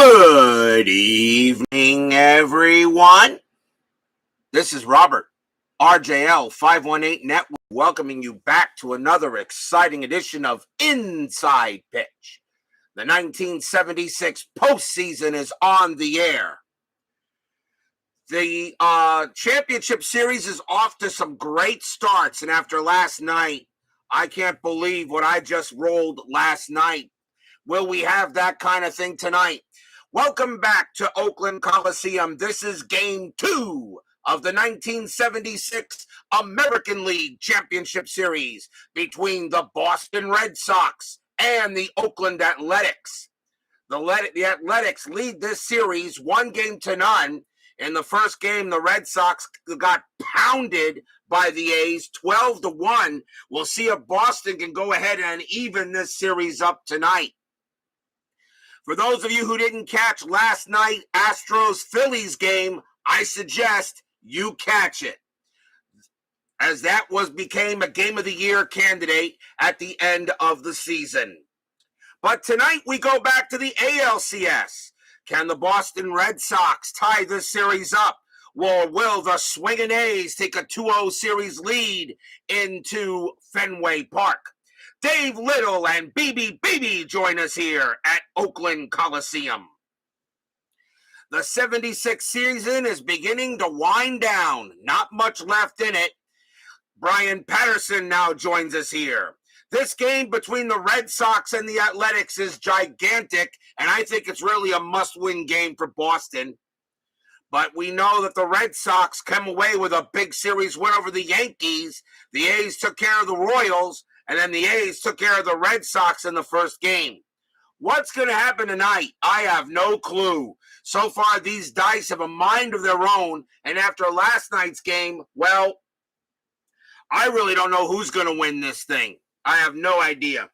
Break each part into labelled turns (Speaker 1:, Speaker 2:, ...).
Speaker 1: Good evening, everyone. This is Robert, RJL 518 Network, welcoming you back to another exciting edition of Inside Pitch. The 1976 postseason is on the air. The championship series is off to some great starts, and after last night, I can't believe what I just rolled last night. Will we have that kind of thing tonight? Welcome back to Oakland Coliseum. This is Game 2 of the 1976 American League Championship Series between the Boston Red Sox and the Oakland Athletics. The Athletics lead this series 1-0. In the first game, the Red Sox got pounded by the A's 12-1. We'll see if Boston can go ahead and even this series up tonight. For those of you who didn't catch last night Astros-Phillies game, I suggest you catch it, as that became a Game of the Year candidate at the end of the season. But tonight we go back to the ALCS. Can the Boston Red Sox tie this series up? Or will the swinging A's take a 2-0 series lead into Fenway Park? Dave Little and BB join us here at Oakland Coliseum. The 76 season is beginning to wind down. Not much left in it. Brian Patterson now joins us here. This game between the Red Sox and the Athletics is gigantic, and I think it's really a must-win game for Boston. But we know that the Red Sox come away with a big series win over the Yankees. The A's took care of the Royals, and then the A's took care of the Red Sox in the first game. What's going to happen tonight? I have no clue. So far, these dice have a mind of their own, and after last night's game, well, I really don't know who's going to win this thing. I have no idea.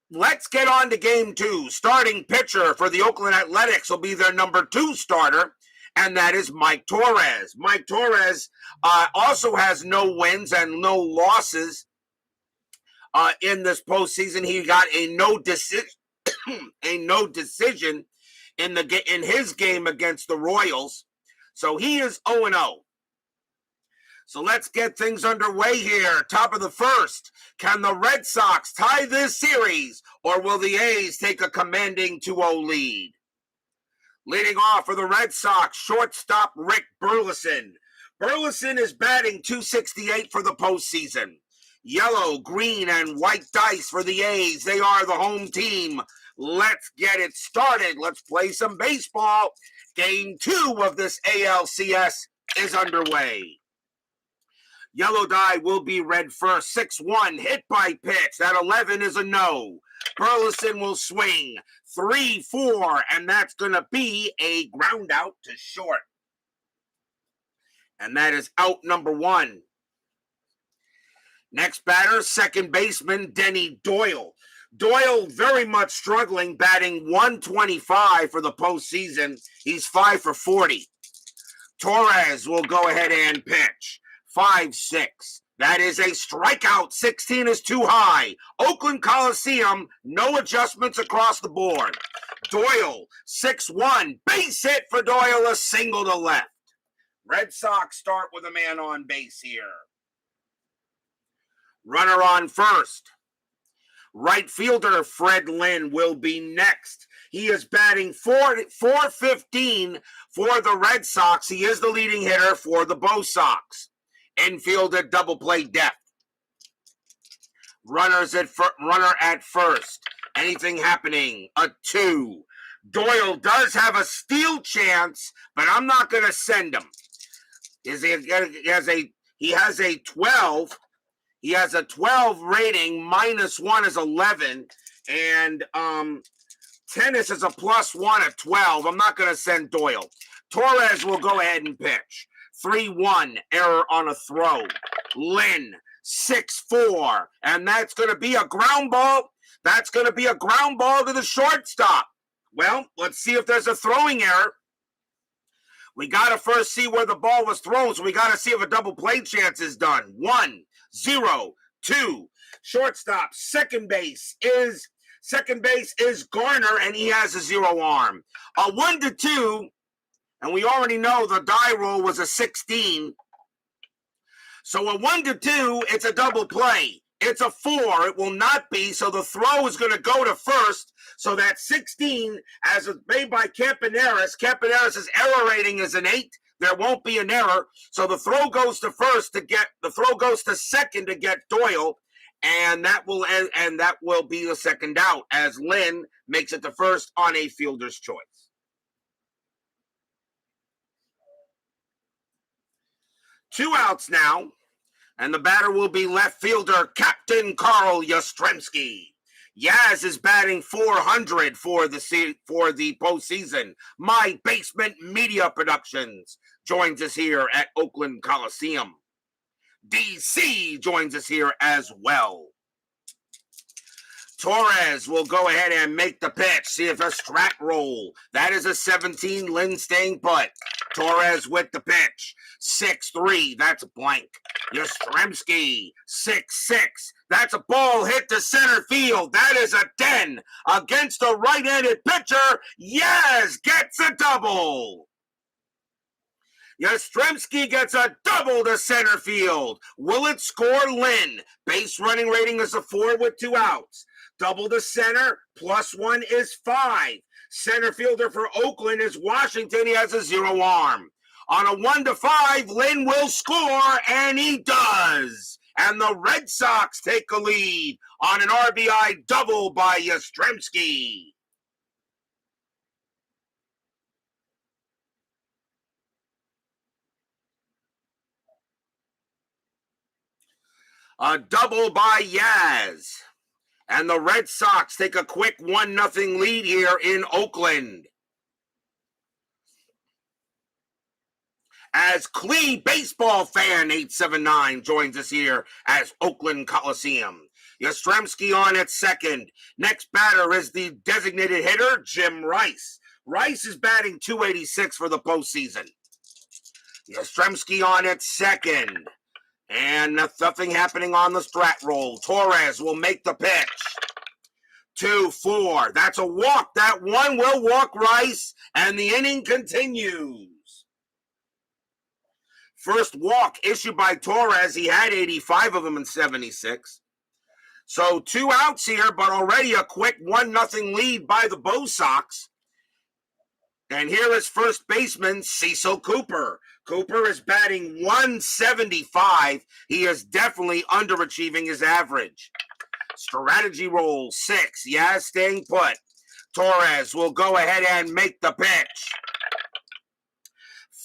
Speaker 1: Let's get on to Game 2. Starting pitcher for the Oakland Athletics will be their number 2 starter, and that is Mike Torrez. Mike Torrez also has no wins and no losses in this postseason. He got a no decision in his game against the Royals, so he is 0-0. So let's get things underway here. Top of the first. Can the Red Sox tie this series, or will the A's take a commanding 2-0 lead? Leading off for the Red Sox, shortstop Rick Burleson. Burleson is batting .268 for the postseason. Yellow, green, and white dice for the A's. They are the home team. Let's get it started. Let's play some baseball. Game 2 of this ALCS is underway. Yellow die will be red first. 6-1, hit by pitch. That 11 is a no. Burleson will swing. 3-4, and that's going to be a ground out to short. And that is out number 1. Next batter, second baseman Denny Doyle. Doyle very much struggling, batting .125 for the postseason. He's 5 for 40. Torrez will go ahead and pitch. 5-6. That is a strikeout. 16 is too high. Oakland Coliseum, no adjustments across the board. Doyle, 6-1. Base hit for Doyle, a single to left. Red Sox start with a man on base here. Runner on first. Right fielder Fred Lynn will be next. He is batting .415 for the Red Sox. He is the leading hitter for the Bo Sox. Infield at double play depth. Runner at first. Anything happening? A 2. Doyle does have a steal chance, but I'm not going to send him. He has a 12. He has a 12 rating. -1 is 11, and tennis is a +1 at 12. I'm not going to send Doyle. Torrez will go ahead and pitch. 3-1, error on a throw. Lynn, 6-4, and that's going to be a ground ball. That's going to be a ground ball to the shortstop. Well, let's see if there's a throwing error. We got to first see where the ball was thrown, so we got to see if a double play chance is done. 1-0-2. Shortstop, second base is Second base is Garner, and he has a 0 arm. A 1-2, and we already know the die roll was a 16. So a 1-2, it's a double play. It's a 4. It will not be, so the throw is going to go to first. So that 16, as made by Campaneris, Campaneris' error rating is an 8. There won't be an error. So the throw goes to second to get Doyle, and that will be the second out as Lynn makes it to first on a fielder's choice. Two outs now, and the batter will be left fielder Captain Carl Yastrzemski. Yaz is batting .400 for the postseason. My Basement Media Productions joins us here at Oakland Coliseum. DC joins us here as well. Torrez will go ahead and make the pitch. See if a strat roll. That is a 17. Lynn staying put. Torrez with the pitch. 6-3. That's blank. Yastrzemski. 6-6. That's a ball hit to center field. That is a 10 against a right-handed pitcher. Yes, gets a double. Yastrzemski gets a double to center field. Will it score Lynn? Base running rating is a 4 with 2 outs. Double to center, +1 is 5. Center fielder for Oakland is Washington. He has a 0 arm. On a 1-5, Lynn will score, and he does. And the Red Sox take a lead on an RBI double by Yastrzemski. A double by Yaz. And the Red Sox take a quick 1-0 lead here in Oakland. As Clee Baseball Fan 879 joins us here as Oakland Coliseum. Yastrzemski on at second. Next batter is the designated hitter, Jim Rice. Rice is batting .286 for the postseason. Yastrzemski on at second. And nothing happening on the strat roll. Torrez will make the pitch. 2-4. That's a walk. That one will walk Rice, and the inning continues. First walk issued by Torrez. He had 85 of them in 76. So 2 outs here, but already a quick 1-0 lead by the Bo Sox. And here is first baseman Cecil Cooper. Cooper is batting .175. He is definitely underachieving his average. Strategy roll 6. Yeah, staying put. Torrez will go ahead and make the pitch.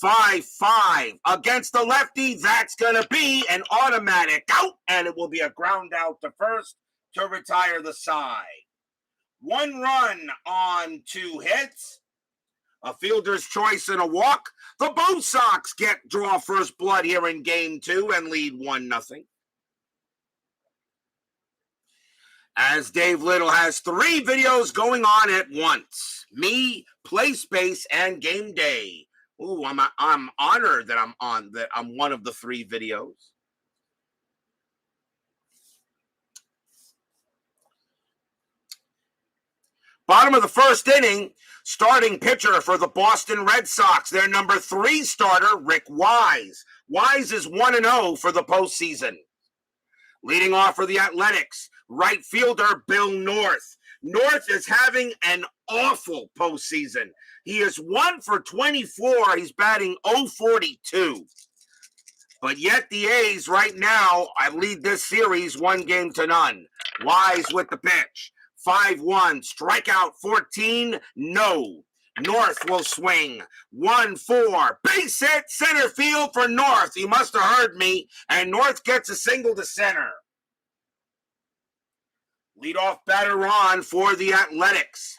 Speaker 1: 5-5 against the lefty. That's going to be an automatic out, and it will be a ground out to first to retire the side. 1 run on 2 hits. A fielder's choice and a walk. The Bo Sox draw first blood here in Game 2 and lead 1-0. As Dave Little has 3 videos going on at once. Me, Play Space, and Game Day. Ooh, I'm honored that I'm one of the 3 videos. Bottom of the first inning, starting pitcher for the Boston Red Sox, their number 3 starter, Rick Wise. Wise is 1-0 for the postseason. Leading off for the Athletics, right fielder Bill North. North is having an awful postseason. He is 1 for 24. He's batting .042. But yet the A's right now, I lead this series 1-0. Wise with the pitch. 5-1, strikeout 14, no. North will swing. 1-4, base hit, center field for North. He must have heard me, and North gets a single to center. Leadoff batter on for the Athletics.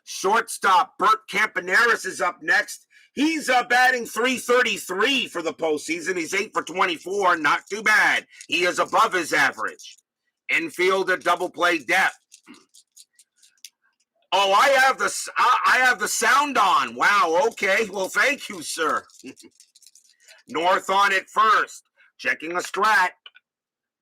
Speaker 1: Shortstop Bert Campaneris is up next. He's batting .333 for the postseason. He's 8 for 24, not too bad. He is above his average. Infield at double play depth. Oh, I have the sound on. Wow, okay. Well, thank you, sir. North on it first. Checking a strat.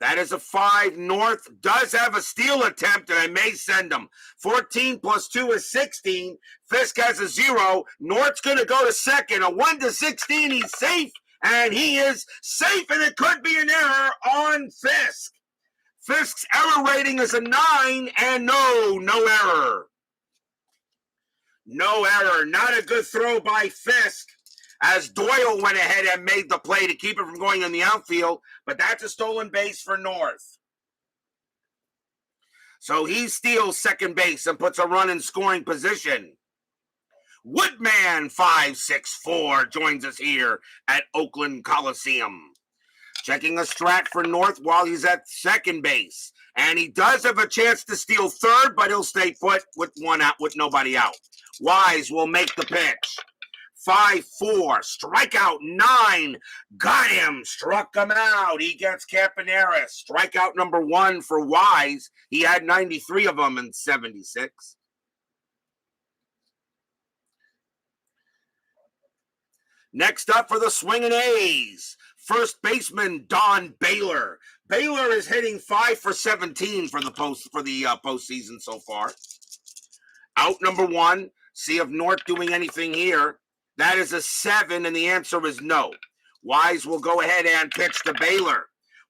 Speaker 1: That is a 5. North does have a steal attempt, and I may send him. 14 plus 2 is 16. Fisk has a 0. North's going to go to second. A 1 to 16. He's safe, and he is safe, and it could be an error on Fisk. Fisk's error rating is a 9, and no error. No error. Not a good throw by Fisk, as Doyle went ahead and made the play to keep it from going in the outfield, but that's a stolen base for North. So he steals second base and puts a run in scoring position. Woodman 564 joins us here at Oakland Coliseum. Checking a strat for North while he's at second base. And he does have a chance to steal third, but he'll stay put with one out, with nobody out. Wise will make the pitch. 5-4, strikeout 9, got him, struck him out. He gets Campaneris. Strikeout number 1 for Wise. He had 93 of them in 76. Next up for the swinging A's, first baseman Don Baylor. Baylor is hitting 5 for 17 for the postseason so far. Out number 1. See if North doing anything here. That is a 7, and the answer is no. Wise will go ahead and pitch to Baylor.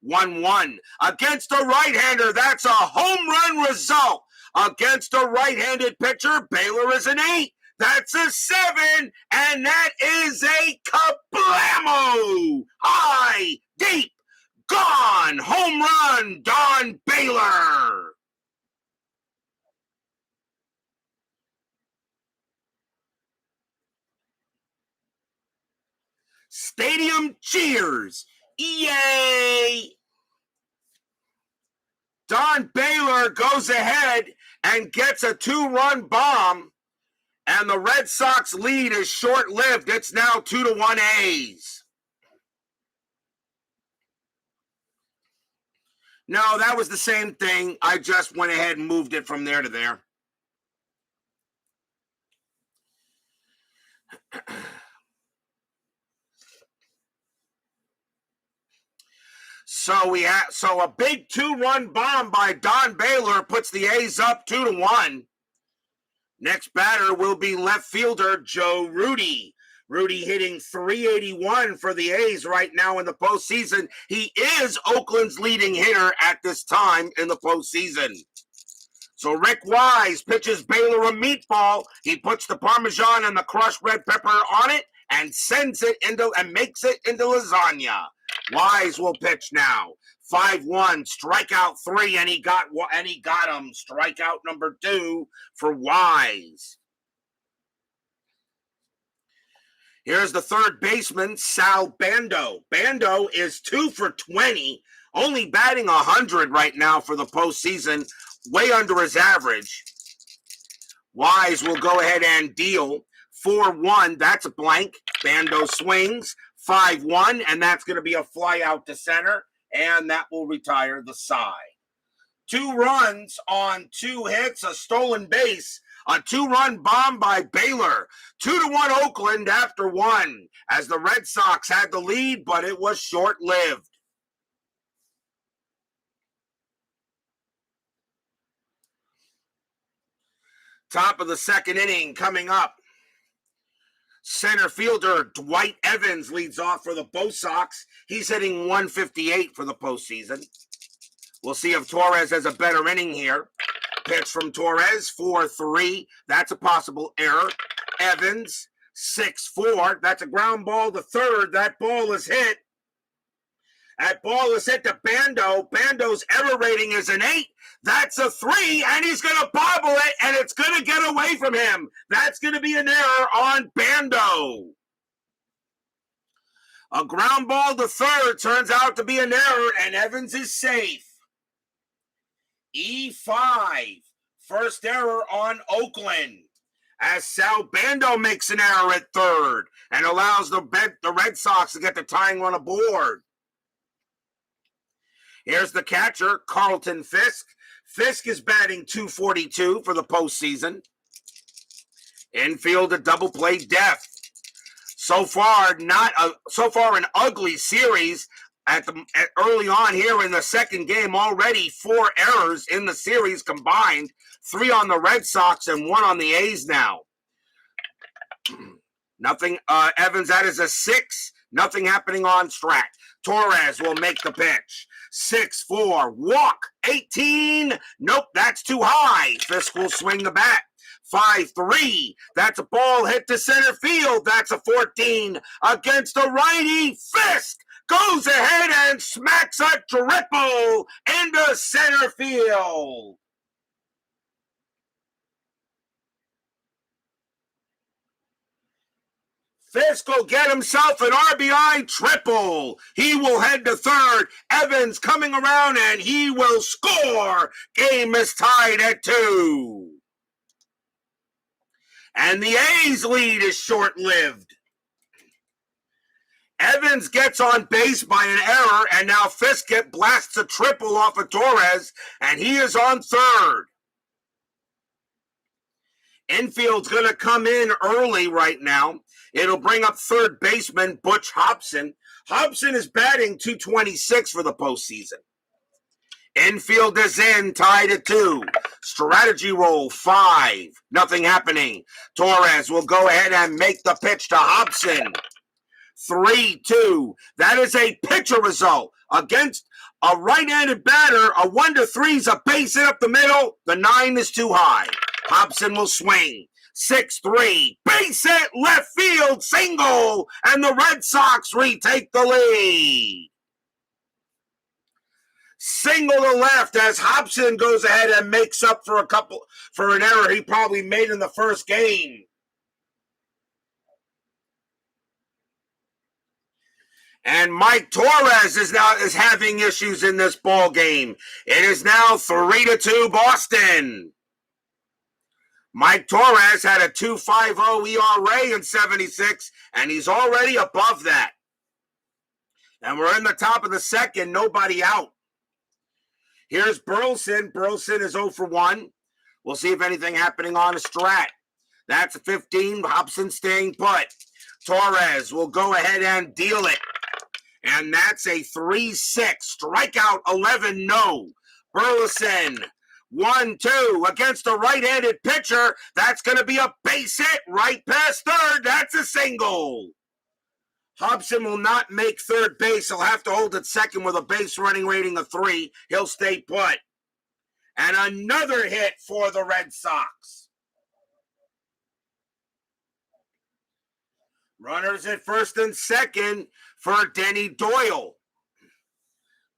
Speaker 1: 1-1 against a right-hander. That's a home run result. Against a right-handed pitcher, Baylor is an 8. That's a 7, and that is a kablamo! High, deep, gone, home run, Don Baylor! Stadium cheers! Yay! Don Baylor goes ahead and gets a 2-run bomb, and the Red Sox lead is short-lived. It's now 2-1 A's. No, that was the same thing. I just went ahead and moved it from there to there. So a big 2-run bomb by Don Baylor puts the A's up 2-1. Next batter will be left fielder Joe Rudi. Rudi hitting .381 for the A's right now in the postseason. He is Oakland's leading hitter at this time in the postseason. So Rick Wise pitches Baylor a meatball. He puts the Parmesan and the crushed red pepper on it and sends it into and makes it into lasagna. Wise will pitch now. 5-1, strikeout 3, and he got him. Strikeout number 2 for Wise. Here's the third baseman, Sal Bando. Bando is 2 for 20, only batting 100 right now for the postseason, way under his average. Wise will go ahead and deal. 4-1, that's a blank. Bando swings. 5-1, and that's going to be a fly out to center, and that will retire the side. 2 runs on 2 hits, a stolen base, a 2-run bomb by Baylor. 2-1 Oakland after 1, as the Red Sox had the lead, but it was short-lived. Top of the second inning coming up. Center fielder Dwight Evans leads off for the Bo Sox. He's hitting .158 for the postseason. We'll see if Torrez has a better inning here. Pitch from Torrez, 4-3. That's a possible error. Evans, 6-4. That's a ground ball to third. That ball is hit. That ball is hit to Bando. Bando's error rating is an 8. That's a 3, and he's going to bobble it, and it's going to get away from him. That's going to be an error on Bando. A ground ball to third turns out to be an error, and Evans is safe. E5, first error on Oakland, as Sal Bando makes an error at third and allows the Red Sox to get the tying run aboard. Here's the catcher, Carlton Fisk. Fisk is batting .242 for the postseason. Infield a double play depth. So far an ugly series. early on here in the second game, already 4 errors in the series combined, 3 on the Red Sox and 1 on the A's now. Nothing. Evans, that is a 6. Nothing happening on Strat. Torrez will make the pitch. 6-4. Walk. 18. Nope, that's too high. Fisk will swing the bat. 5-3. That's a ball hit to center field. That's a 14 against a righty. Fisk goes ahead and smacks a triple into center field. Fisk will get himself an RBI triple. He will head to third. Evans coming around and he will score. Game is tied at 2. And the A's lead is short-lived. Evans gets on base by an error, and now Fisk blasts a triple off of Torrez, and he is on third. Infield's going to come in early right now. It'll bring up third baseman Butch Hobson. Hobson is batting .226 for the postseason. Infield is in, tied at 2. Strategy roll, 5. Nothing happening. Torrez will go ahead and make the pitch to Hobson. 3-2. That is a pitcher result against a right-handed batter. A 1-3 is a base hit up the middle. The 9 is too high. Hobson will swing. 6-3. Base hit, left field, single, and the Red Sox retake the lead. Single to left as Hobson goes ahead and makes up for an error he probably made in the first game. And Mike Torrez is having issues in this ball game. It is now 3-2 Boston. Mike Torrez had a 2.50 ERA in 76, and he's already above that. And we're in the top of the second, nobody out. Here's Burleson. Burleson is 0 for 1. We'll see if anything happening on a strat. That's a 15. Hobson staying put. Torrez will go ahead and deal it. And that's a 3-6. Strikeout 11, no. Burleson, 1-2 against a right-handed pitcher. That's going to be a base hit right past third. That's a single. Hobson will not make third base. He'll have to hold at second with a base running rating of 3. He'll stay put. And another hit for the Red Sox. Runners at first and second for Denny Doyle.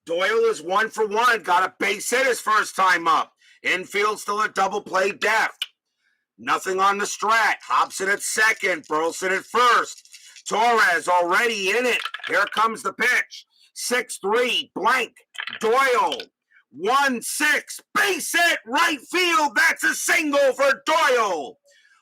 Speaker 1: Doyle is 1 for 1. Got a base hit his first time up. Infield still a double play depth. Nothing on the strat. Hobson at second. Burleson at first. Torrez already in it. Here comes the pitch. 6-3, blank. Doyle. 1-6, base hit, right field. That's a single for Doyle.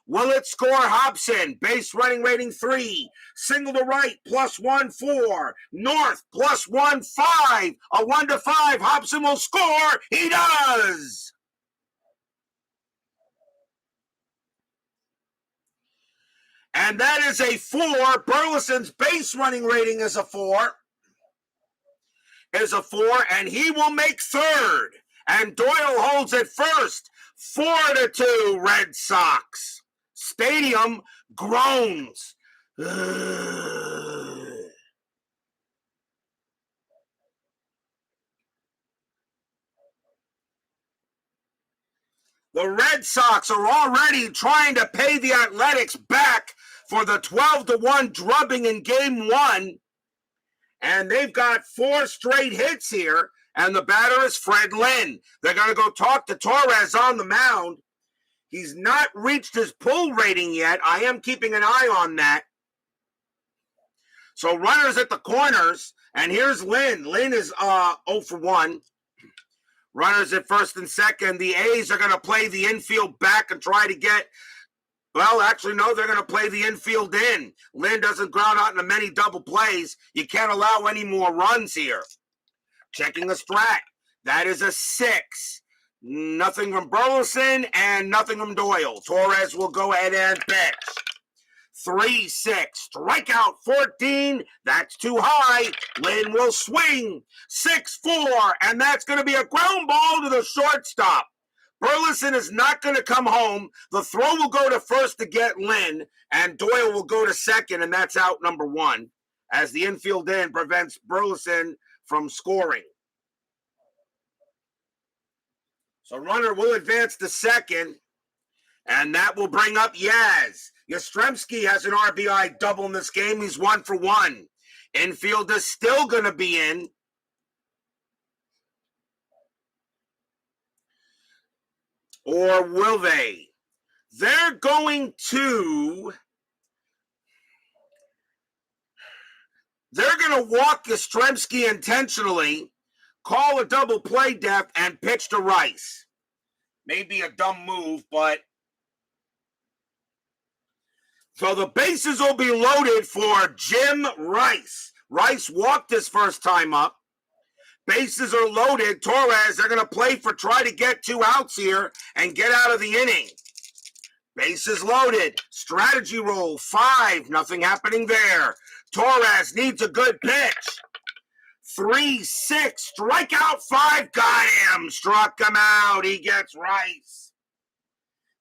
Speaker 1: Will it score Hobson? Base running rating 3. Single to right, +1-4. North, +1-5. A 1-5. Hobson will score. He does. And that is a 4. Burleson's base running rating is a 4. And he will make third. And Doyle holds it first. 4-2 Red Sox. Stadium groans. The Red Sox are already trying to pay the Athletics back for the 12-1 drubbing in Game 1. And they've got 4 straight hits here. And the batter is Fred Lynn. They're going to go talk to Torrez on the mound. He's not reached his pull rating yet. I am keeping an eye on that. So runners at the corners. And here's Lynn. Lynn is 0 for 1. Runners at first and second. The A's are going to play the infield back and try to get... Well, actually, no, they're going to play the infield in. Lynn doesn't ground out into many double plays. You can't allow any more runs here. Checking the strat. That is a 6. Nothing from Burleson and nothing from Doyle. Torrez will go ahead and pitch. 3-6. Strikeout 14. That's too high. Lynn will swing. 6-4. And that's going to be a ground ball to the shortstop. Burleson is not going to come home. The throw will go to first to get Lynn, and Doyle will go to second, and that's out number 1, as the infield in prevents Burleson from scoring. So runner will advance to second, and that will bring up Yaz. Yastrzemski has an RBI double in this game. He's 1 for 1. Infield is still going to be in. Or will they? They're going to walk Yastrzemski intentionally, call a double play depth, and pitch to Rice. Maybe a dumb move, but so the bases will be loaded for Jim Rice. Rice walked his first time up. Bases are loaded. Torrez, they're going to try to get 2 outs here and get out of the inning. Bases loaded. Strategy roll, 5. Nothing happening there. Torrez needs a good pitch. 3-6. Strikeout 5. Got him. Struck him out. He gets Rice.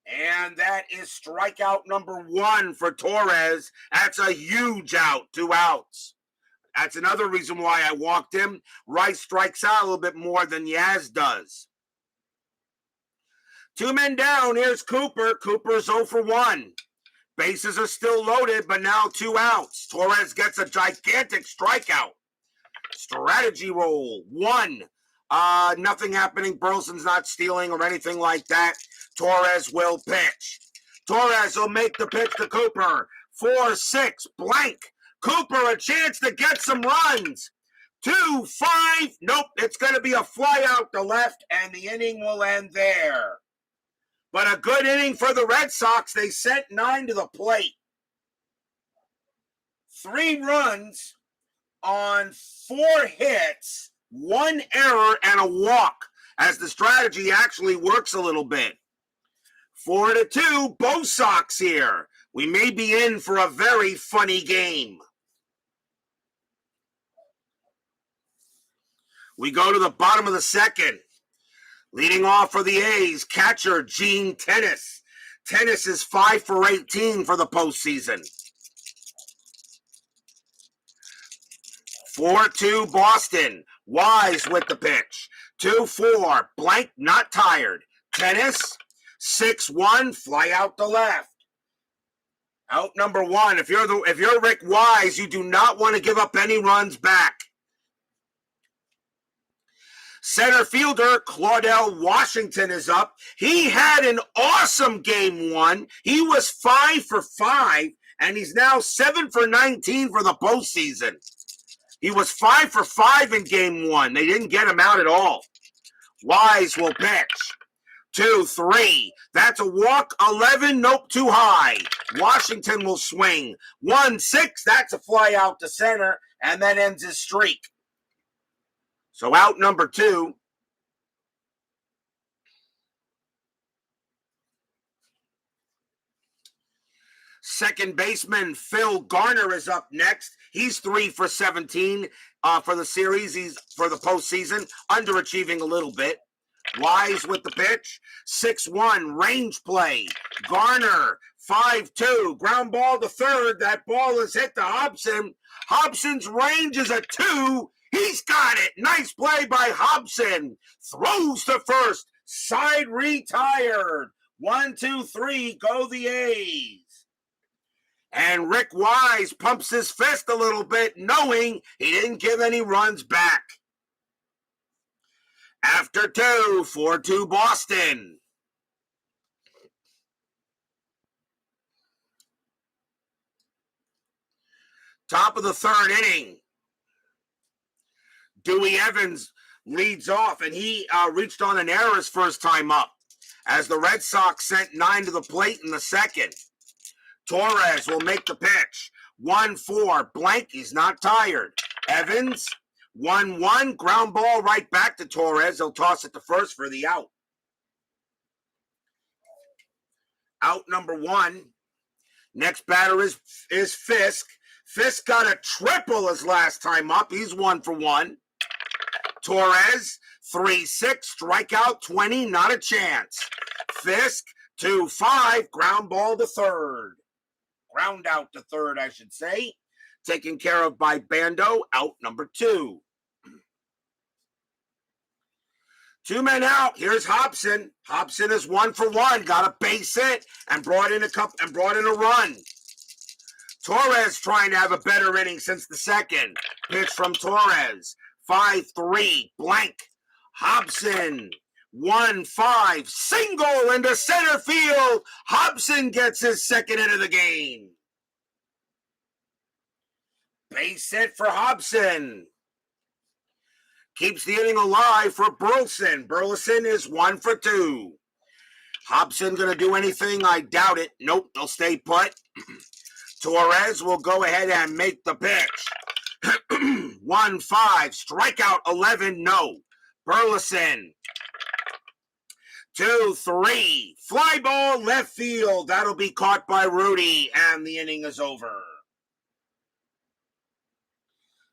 Speaker 1: And that is strikeout number 1 for Torrez. That's a huge out. 2 outs. That's another reason why I walked him. Rice strikes out a little bit more than Yaz does. 2 men down. Here's Cooper. Cooper's 0 for 1. Bases are still loaded, but now 2 outs. Torrez gets a gigantic strikeout. Strategy roll, 1. Nothing happening. Burleson's not stealing or anything like that. Torrez will pitch. Torrez will make the pitch to Cooper. 4-6. Blank. Cooper, a chance to get some runs. 2-5. Nope, it's going to be a fly out to left, and the inning will end there. But a good inning for the Red Sox. They sent 9 to the plate. 3 runs on 4 hits, 1 error, and a walk, as the strategy actually works a little bit. 4-2, both Sox here. We may be in for a very funny game. We go to the bottom of the second. Leading off for the A's, catcher Gene Tennis. Tennis is 5 for 18 for the postseason. 4-2 Boston. Wise with the pitch. 2-4. Blank, not tired. Tennis. 6-1. Fly out the left. Out number 1. If you're Rick Wise, you do not want to give up any runs back. Center fielder Claudel Washington is up. He had an awesome game 1. He was 5 for 5, and he's now 7 for 19 for the postseason. He was 5 for 5 in game 1. They didn't get him out at all. Wise will pitch. 2-3. That's a walk. 11. Nope, too high. Washington will swing. 1-6. That's a fly out to center, and that ends his streak. So out number 2. Second baseman Phil Garner is up next. He's 3 for 17 for the series. He's for the postseason, underachieving a little bit. Wise with the pitch. 6-1 range play. Garner 5-2 ground ball to third. That ball is hit to Hobson. Hobson's range is a 2. He's got it. Nice play by Hobson. Throws to first. Side retired. 1-2-3. Go the A's. And Rick Wise pumps his fist a little bit, knowing he didn't give any runs back. After 2, 4-2 Boston. Top of the third inning. Dewey Evans leads off, and he reached on an error his first time up, as the Red Sox sent 9 to the plate in the second. Torrez will make the pitch. 1-4. Blank, he's not tired. Evans, 1-1. Ground ball right back to Torrez. He'll toss it to first for the out. Out number 1. Next batter is Fisk. Fisk got a triple his last time up. He's 1 for 1. Torrez, 3-6, strikeout 20, not a chance. Fisk, 2-5, ground ball to third. Ground out to third, I should say. Taken care of by Bando, out number 2. 2 men out. Here's Hobson. Hobson is 1 for 1. Got a base hit and brought in a run. Torrez trying to have a better inning since the second. Pitch from Torrez. 5-3 blank. Hobson 1-5 single into center field. Hobson gets his second hit of the game. Base hit for Hobson. Keeps the inning alive for Burleson. Burleson is 1 for 2. Hobson going to do anything? I doubt it. Nope, they'll stay put. Torrez will go ahead and make the pitch. 1-5, strikeout 11, no. Burleson, 2-3, fly ball left field. That'll be caught by Rudy, and the inning is over.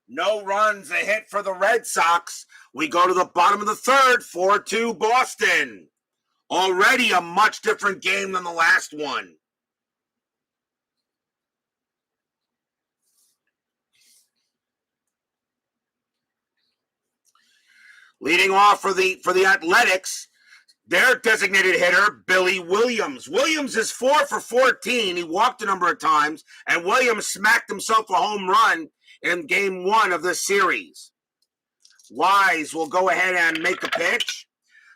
Speaker 1: No runs, a hit for the Red Sox. We go to the bottom of the third, 4-2 Boston. Already a much different game than the last one. Leading off for the Athletics, their designated hitter, Billy Williams. Williams is 4 for 14. He walked a number of times, and Williams smacked himself a home run in game 1 of this series. Wise will go ahead and make a pitch.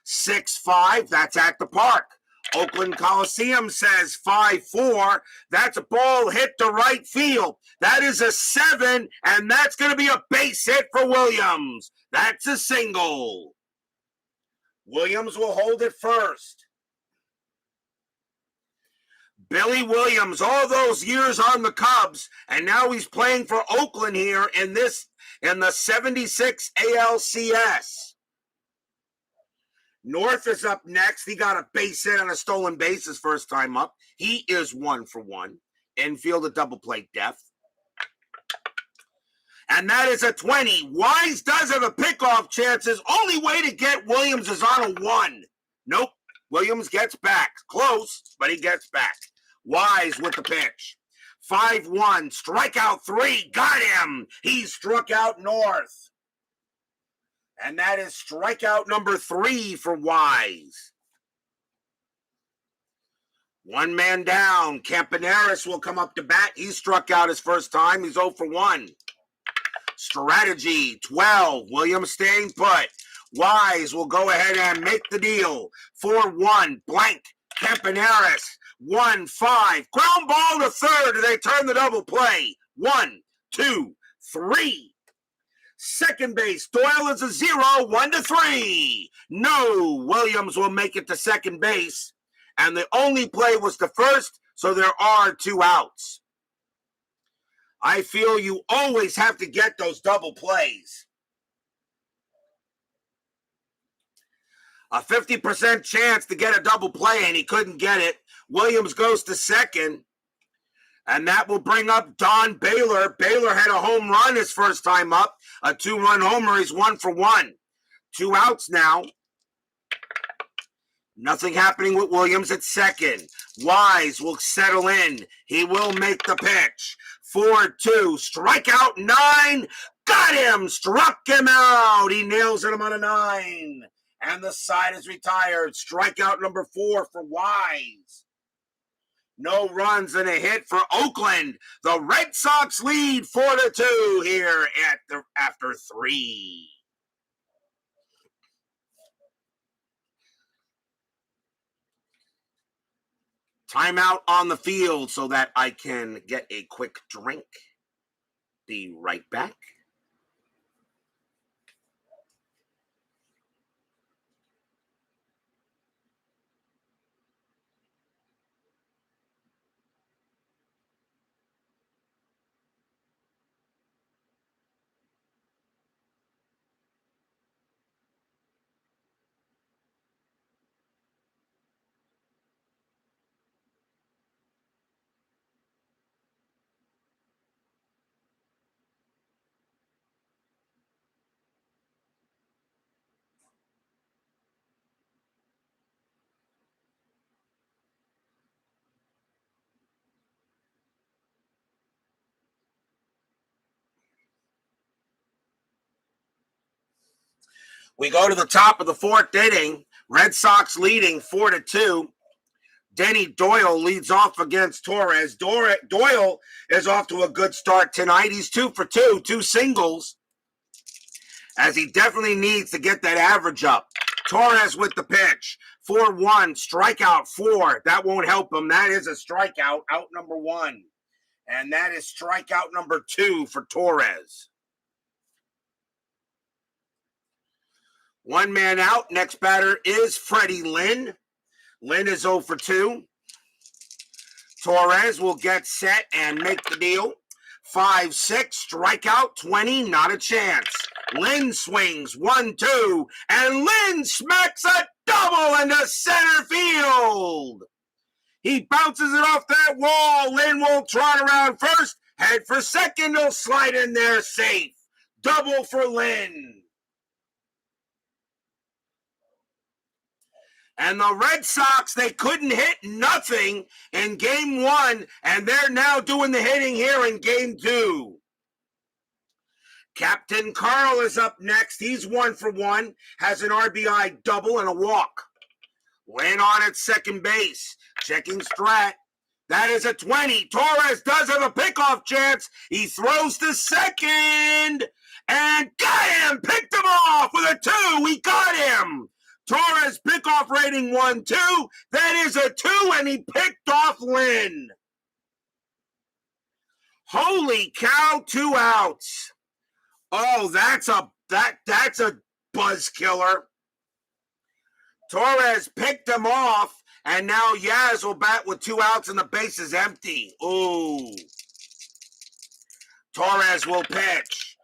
Speaker 1: 6-5, that's at the park. Oakland Coliseum says 5-4. That's a ball hit to right field. That is a 7, and that's going to be a base hit for Williams. That's a single. Williams will hold it first. Billy Williams, all those years on the Cubs, and now he's playing for Oakland here in the 76 ALCS. North is up next. He got a base hit on a stolen base his first time up. He is 1 for 1. Infield a double play depth. And that is a 20. Wise does have a pickoff chance. His only way to get Williams is on a 1. Nope. Williams gets back. Close, but he gets back. Wise with the pitch. 5-1. Strikeout 3. Got him. He struck out North. And that is strikeout number 3 for Wise. 1 man down. Campaneris will come up to bat. He struck out his first time. He's 0 for 1. Strategy 12. Williams staying put. Wise will go ahead and make the deal. 4-1 blank. Campaneris 1-5. Ground ball to third. They turn the double play. 1, 2, 3. Second base. Doyle is a 0. 1-3. No. Williams will make it to second base. And the only play was to first, so there are 2 outs. I feel you always have to get those double plays. A 50% chance to get a double play, and he couldn't get it. Williams goes to second, and that will bring up Don Baylor. Baylor had a home run his first time up, a 2-run homer. He's 1 for 1. 2 outs now. Nothing happening with Williams at second. Wise will settle in. He will make the pitch. 4-2. Strikeout 9. Got him. Struck him out. He nails him on a 9. And the side is retired. Strikeout number 4 for Wise. No runs and a hit for Oakland. The Red Sox lead 4-2 here after 3. Timeout on the field so that I can get a quick drink. Be right back. We go to the top of the fourth inning. Red Sox leading 4-2. Denny Doyle leads off against Torrez. Doyle is off to a good start tonight. He's 2 for 2, 2 singles, as he definitely needs to get that average up. Torrez with the pitch. 4-1, strikeout 4. That won't help him. That is a strikeout, out number 1. And that is strikeout number 2 for Torrez. 1 man out. Next batter is Freddie Lynn. Lynn is 0 for 2. Torrez will get set and make the deal. 5-6, strikeout 20, not a chance. Lynn swings 1-2, and Lynn smacks a double into center field. He bounces it off that wall. Lynn will trot around first, head for second. He'll slide in there safe. Double for Lynn. And the Red Sox, they couldn't hit nothing in game 1, and they're now doing the hitting here in game 2. Captain Carl is up next. He's 1 for 1, has an RBI double and a walk. Lynn on at second base, checking strat. That is a 20. Torrez does have a pickoff chance. He throws to second and got him. Picked him off with a 2. We got him. Torrez pickoff rating 1-2. That is a 2, and he picked off Lynn. Holy cow, 2 outs. Oh, that's a buzz killer. Torrez picked him off, and now Yaz will bat with 2 outs and the base is empty. Ooh. Torrez will pitch.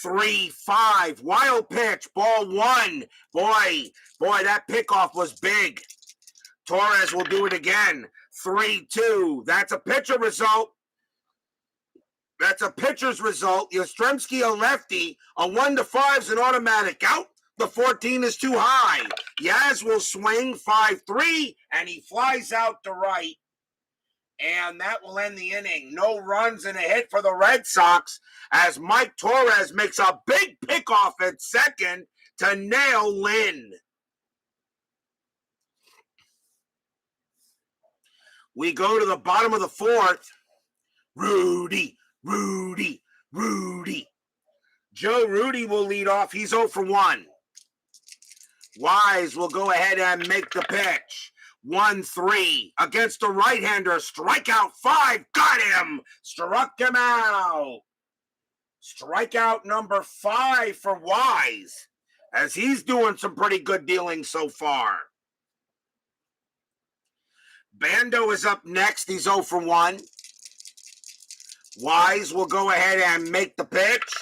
Speaker 1: 3-5, wild pitch, ball 1. Boy, that pickoff was big. Torrez will do it again. 3-2. That's a pitcher result. That's a pitcher's result. Yastrzemski a lefty. A 1-5 is an automatic out. The 14 is too high. Yaz will swing 5-3, and he flies out to right. And that will end the inning. No runs and a hit for the Red Sox as Mike Torrez makes a big pickoff at second to nail Lynn. We go to the bottom of the fourth. Rudy. Joe Rudy will lead off. He's 0 for 1. Wise will go ahead and make the pitch. 1-3 against the right-hander. Strikeout 5. Got him. Struck him out. Strikeout number 5 for Wise, as he's doing some pretty good dealing so far. Bando is up next. He's 0 for 1. Wise will go ahead and make the pitch.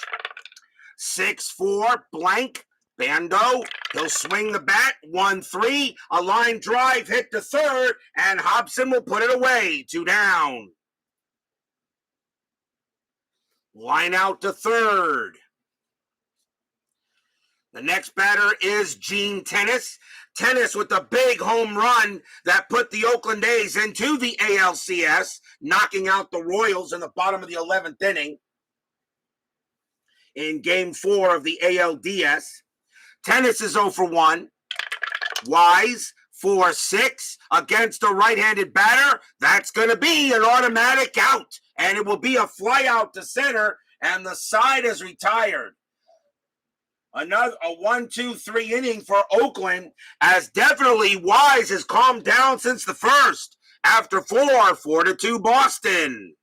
Speaker 1: 6-4, blank. Bando, he'll swing the bat. 1-3, a line drive hit to third, and Hobson will put it away. 2 down. Line out to third. The next batter is Gene Tennis. Tennis with the big home run that put the Oakland A's into the ALCS, knocking out the Royals in the bottom of the 11th inning in Game 4 of the ALDS. Tennis is 0 for 1. Wise, 4-6 against a right-handed batter. That's going to be an automatic out, and it will be a fly out to center, and the side is retired. Another 1-2-3 inning for Oakland, as definitely Wise has calmed down since the first. After 4-2 Boston.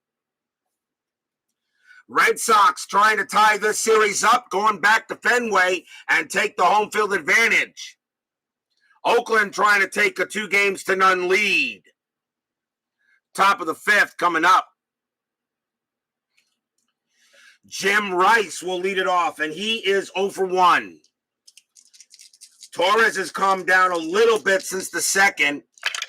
Speaker 1: Red Sox trying to tie this series up, going back to Fenway and take the home field advantage. Oakland trying to take a 2-0 lead. Top of the 5th coming up. Jim Rice will lead it off, and he is 0 for 1. Torrez has calmed down a little bit since the second.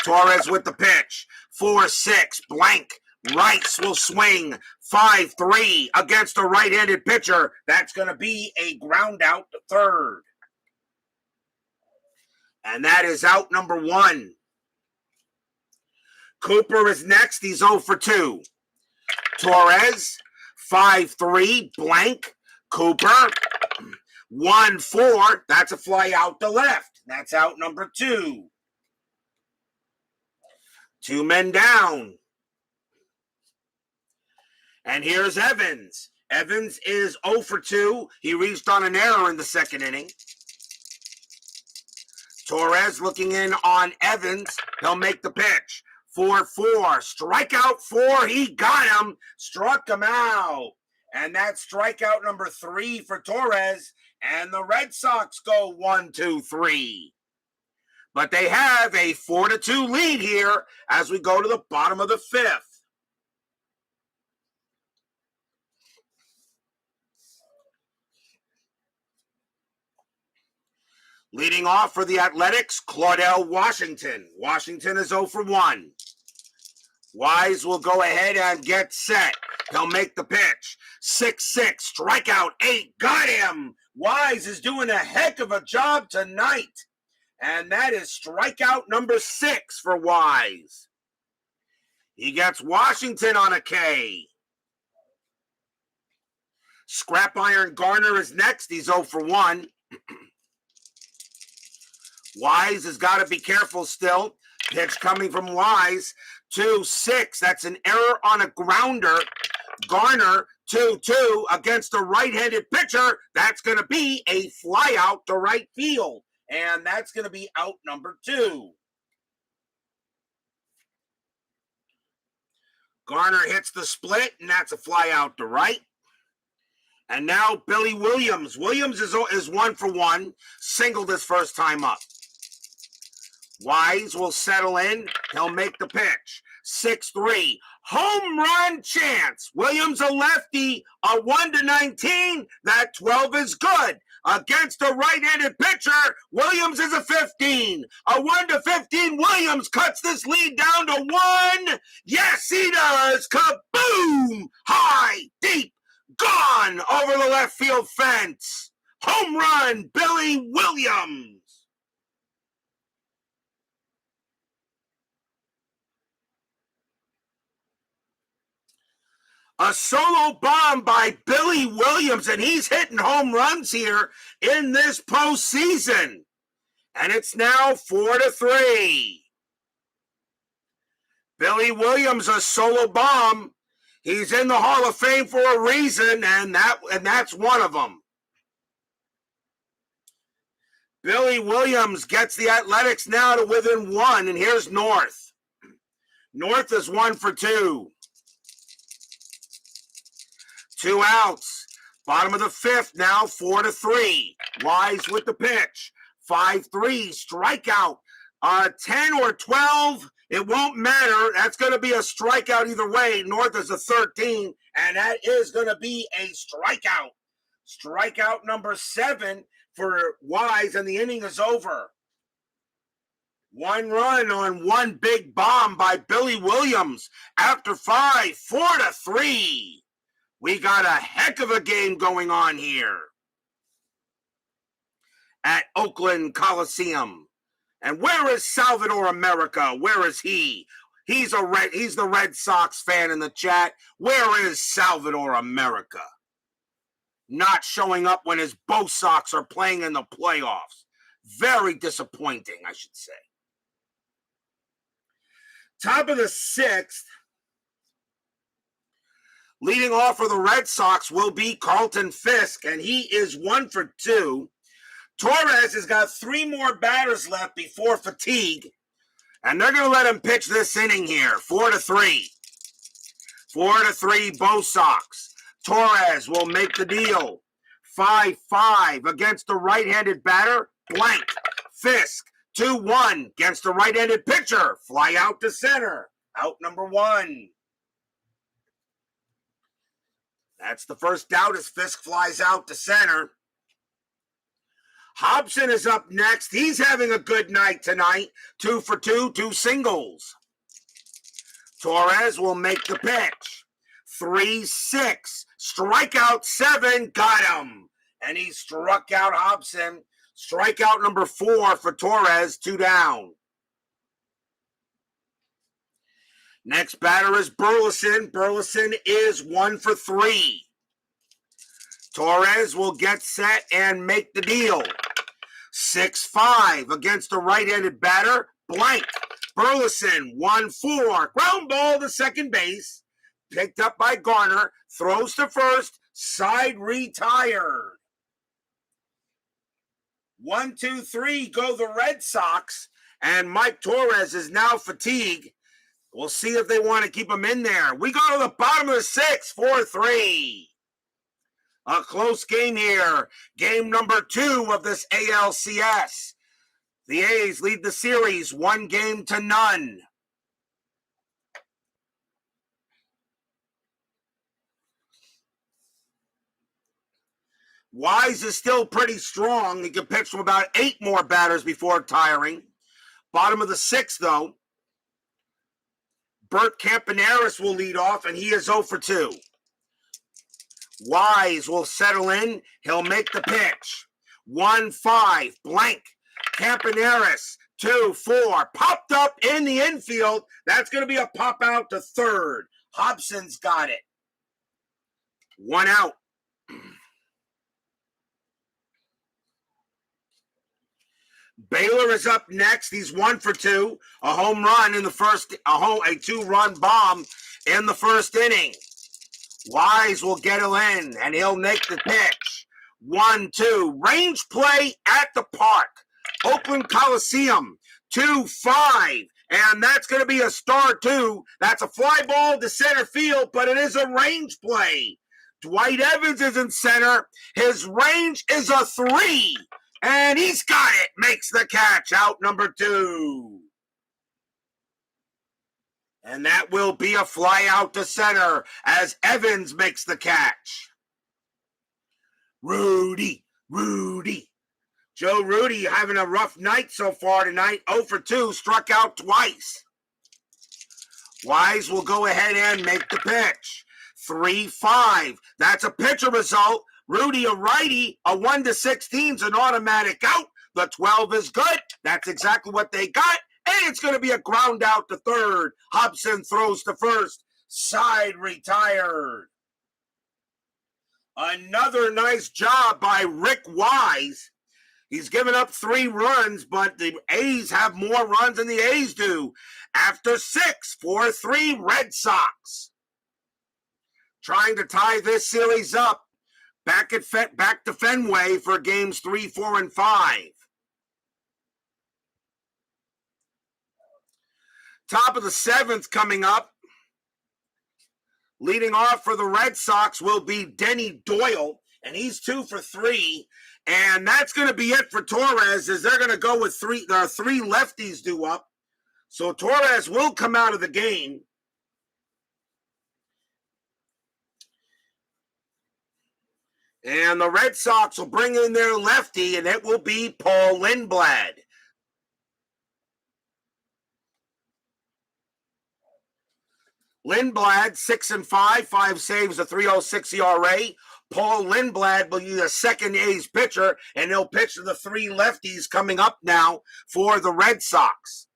Speaker 1: Torrez with the pitch. 4-6, blank. Rice will swing 5-3 against a right-handed pitcher. That's going to be a ground out to third. And that is out number 1. Cooper is next. He's 0 for 2. Torrez, 5-3, blank. Cooper 1-4. That's a fly out to left. That's out number 2. 2 men down. And here's Evans. Evans is 0 for 2. He reached on an error in the second inning. Torrez looking in on Evans. He'll make the pitch. 4-4. Strikeout 4. He got him. Struck him out. And that's strikeout number 3 for Torrez. And the Red Sox go 1-2-3. But they have a 4-2 lead here as we go to the bottom of the 5th. Leading off for the Athletics, Claudell Washington. Washington is 0 for 1. Wise will go ahead and get set. He'll make the pitch. 6-6, strikeout 8, got him. Wise is doing a heck of a job tonight. And that is strikeout number 6 for Wise. He gets Washington on a K. Scrap Iron Garner is next. He's 0 for 1. Wise has got to be careful still. Pitch coming from Wise. 2-6. That's an error on a grounder. Garner, 2-2 against a right-handed pitcher. That's going to be a fly out to right field. And that's going to be out number 2. Garner hits the split, and that's a fly out to right. And now Billy Williams. Williams is 1 for 1. Singled his first time up. Wise will settle in. He'll make the pitch. 6-3. Home run chance. Williams a lefty. A 1-19. That 12 is good. Against a right-handed pitcher, Williams is a 15. A 1-15. Williams cuts this lead down to 1. Yes, he does. Kaboom! High, deep, gone over the left field fence. Home run, Billy Williams. A solo bomb by Billy Williams, and he's hitting home runs here in this postseason. And it's now 4-3. Billy Williams, a solo bomb. He's in the Hall of Fame for a reason, and that's one of them. Billy Williams gets the Athletics now to within 1, and here's North. North is 1 for 2. 2 outs. Bottom of the 5th now, 4-3. Wise with the pitch. 5-3, strikeout. 10 or 12, it won't matter. That's going to be a strikeout either way. North is a 13, and that is going to be a strikeout. Strikeout number 7 for Wise, and the inning is over. 1 run on 1 big bomb by Billy Williams. After 5, 4-3. We got a heck of a game going on here at Oakland Coliseum. And where is Salvador America? Where is he? He's the Red Sox fan in the chat. Where is Salvador America? Not showing up when his Bo Sox are playing in the playoffs. Very disappointing, I should say. Top of the 6th. Leading off for the Red Sox will be Carlton Fisk, and he is 1 for 2. Torrez has got 3 more batters left before fatigue, and they're going to let him pitch this inning here. 4-3. 4-3 Bo Sox. Torrez will make the deal. 5-5 against the right-handed batter. Blank. Fisk, 2-1 against the right-handed pitcher. Fly out to center. Out number 1. That's the first out as Fisk flies out to center. Hobson is up next. He's having a good night tonight. 2 for 2, 2 singles. Torrez will make the pitch. 3-6. Strikeout 7. Got him. And he struck out Hobson. Strikeout number 4 for Torrez. 2 down. Next batter is Burleson. Burleson is 1 for 3. Torrez will get set and make the deal. 6-5 against the right-handed batter, blank. Burleson, 1-4. Ground ball to second base. Picked up by Garner. Throws to first. Side retired. 1, 2, 3 go the Red Sox. And Mike Torrez is now fatigued. We'll see if they want to keep him in there. We go to the bottom of the 6th, 4-3. A close game here. Game number 2 of this ALCS. The A's lead the series 1-0. Wise is still pretty strong. He can pitch from about 8 more batters before tiring. Bottom of the 6th, though. Bert Campaneris will lead off, and he is 0 for 2. Wise will settle in. He'll make the pitch. 1-5, blank. Campaneris, 2-4. Popped up in the infield. That's going to be a pop out to third. Hobson's got it. 1 out. Baylor is up next. He's 1 for 2. A home run in the first, a 2-run bomb in the first inning. Wise will get it in, and he'll make the pitch. 1-2. Range play at the park. Oakland Coliseum. 2-5. And that's going to be a star, too. That's a fly ball to center field, but it is a range play. Dwight Evans is in center. His range is a 3. And he's got it. Makes the catch. Out number 2. And that will be a fly out to center as Evans makes the catch. Rudy. Joe Rudy having a rough night so far tonight. 0 for 2. Struck out twice. Wise will go ahead and make the pitch. 3-5. That's a pitcher result. Rudy, a righty, a 1-16 is an automatic out. The 12 is good. That's exactly what they got. And it's going to be a ground out to third. Hobson throws to first. Side retired. Another nice job by Rick Wise. He's given up 3 runs, but the A's have more runs than the A's do. After 6, 4-3 Red Sox. Trying to tie this series up. Back to Fenway for games 3, 4, and 5. Top of the 7th coming up. Leading off for the Red Sox will be Denny Doyle, and he's 2 for 3. And that's going to be it for Torrez, as they're going to go with 3. There are 3 lefties due up. So Torrez will come out of the game. And the Red Sox will bring in their lefty, and it will be Paul Lindblad. Lindblad, 6-5, 5 saves, a 3.06 ERA. Paul Lindblad will be the second A's pitcher, and he'll pitch to the 3 lefties coming up now for the Red Sox.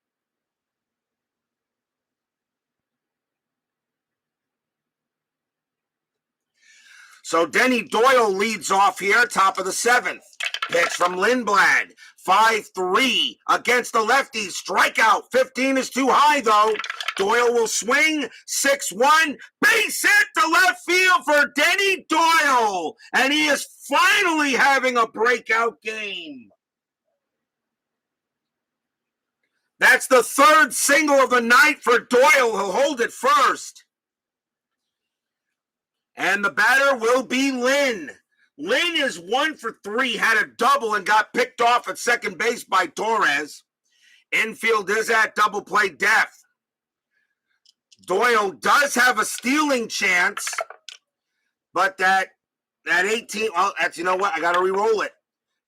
Speaker 1: So Denny Doyle leads off here, top of the 7th. Pitch from Lindblad, 5-3 against the lefty. Strikeout, 15 is too high, though. Doyle will swing, 6-1. Base hit to left field for Denny Doyle. And he is finally having a breakout game. That's the 3rd single of the night for Doyle. He'll hold it first. And the batter will be Lynn. Lynn is 1 for 3, had a double and got picked off at second base by Torrez. Infield is at double play depth. Doyle does have a stealing chance, but that 18, well, that's, you know what, I got to re-roll it.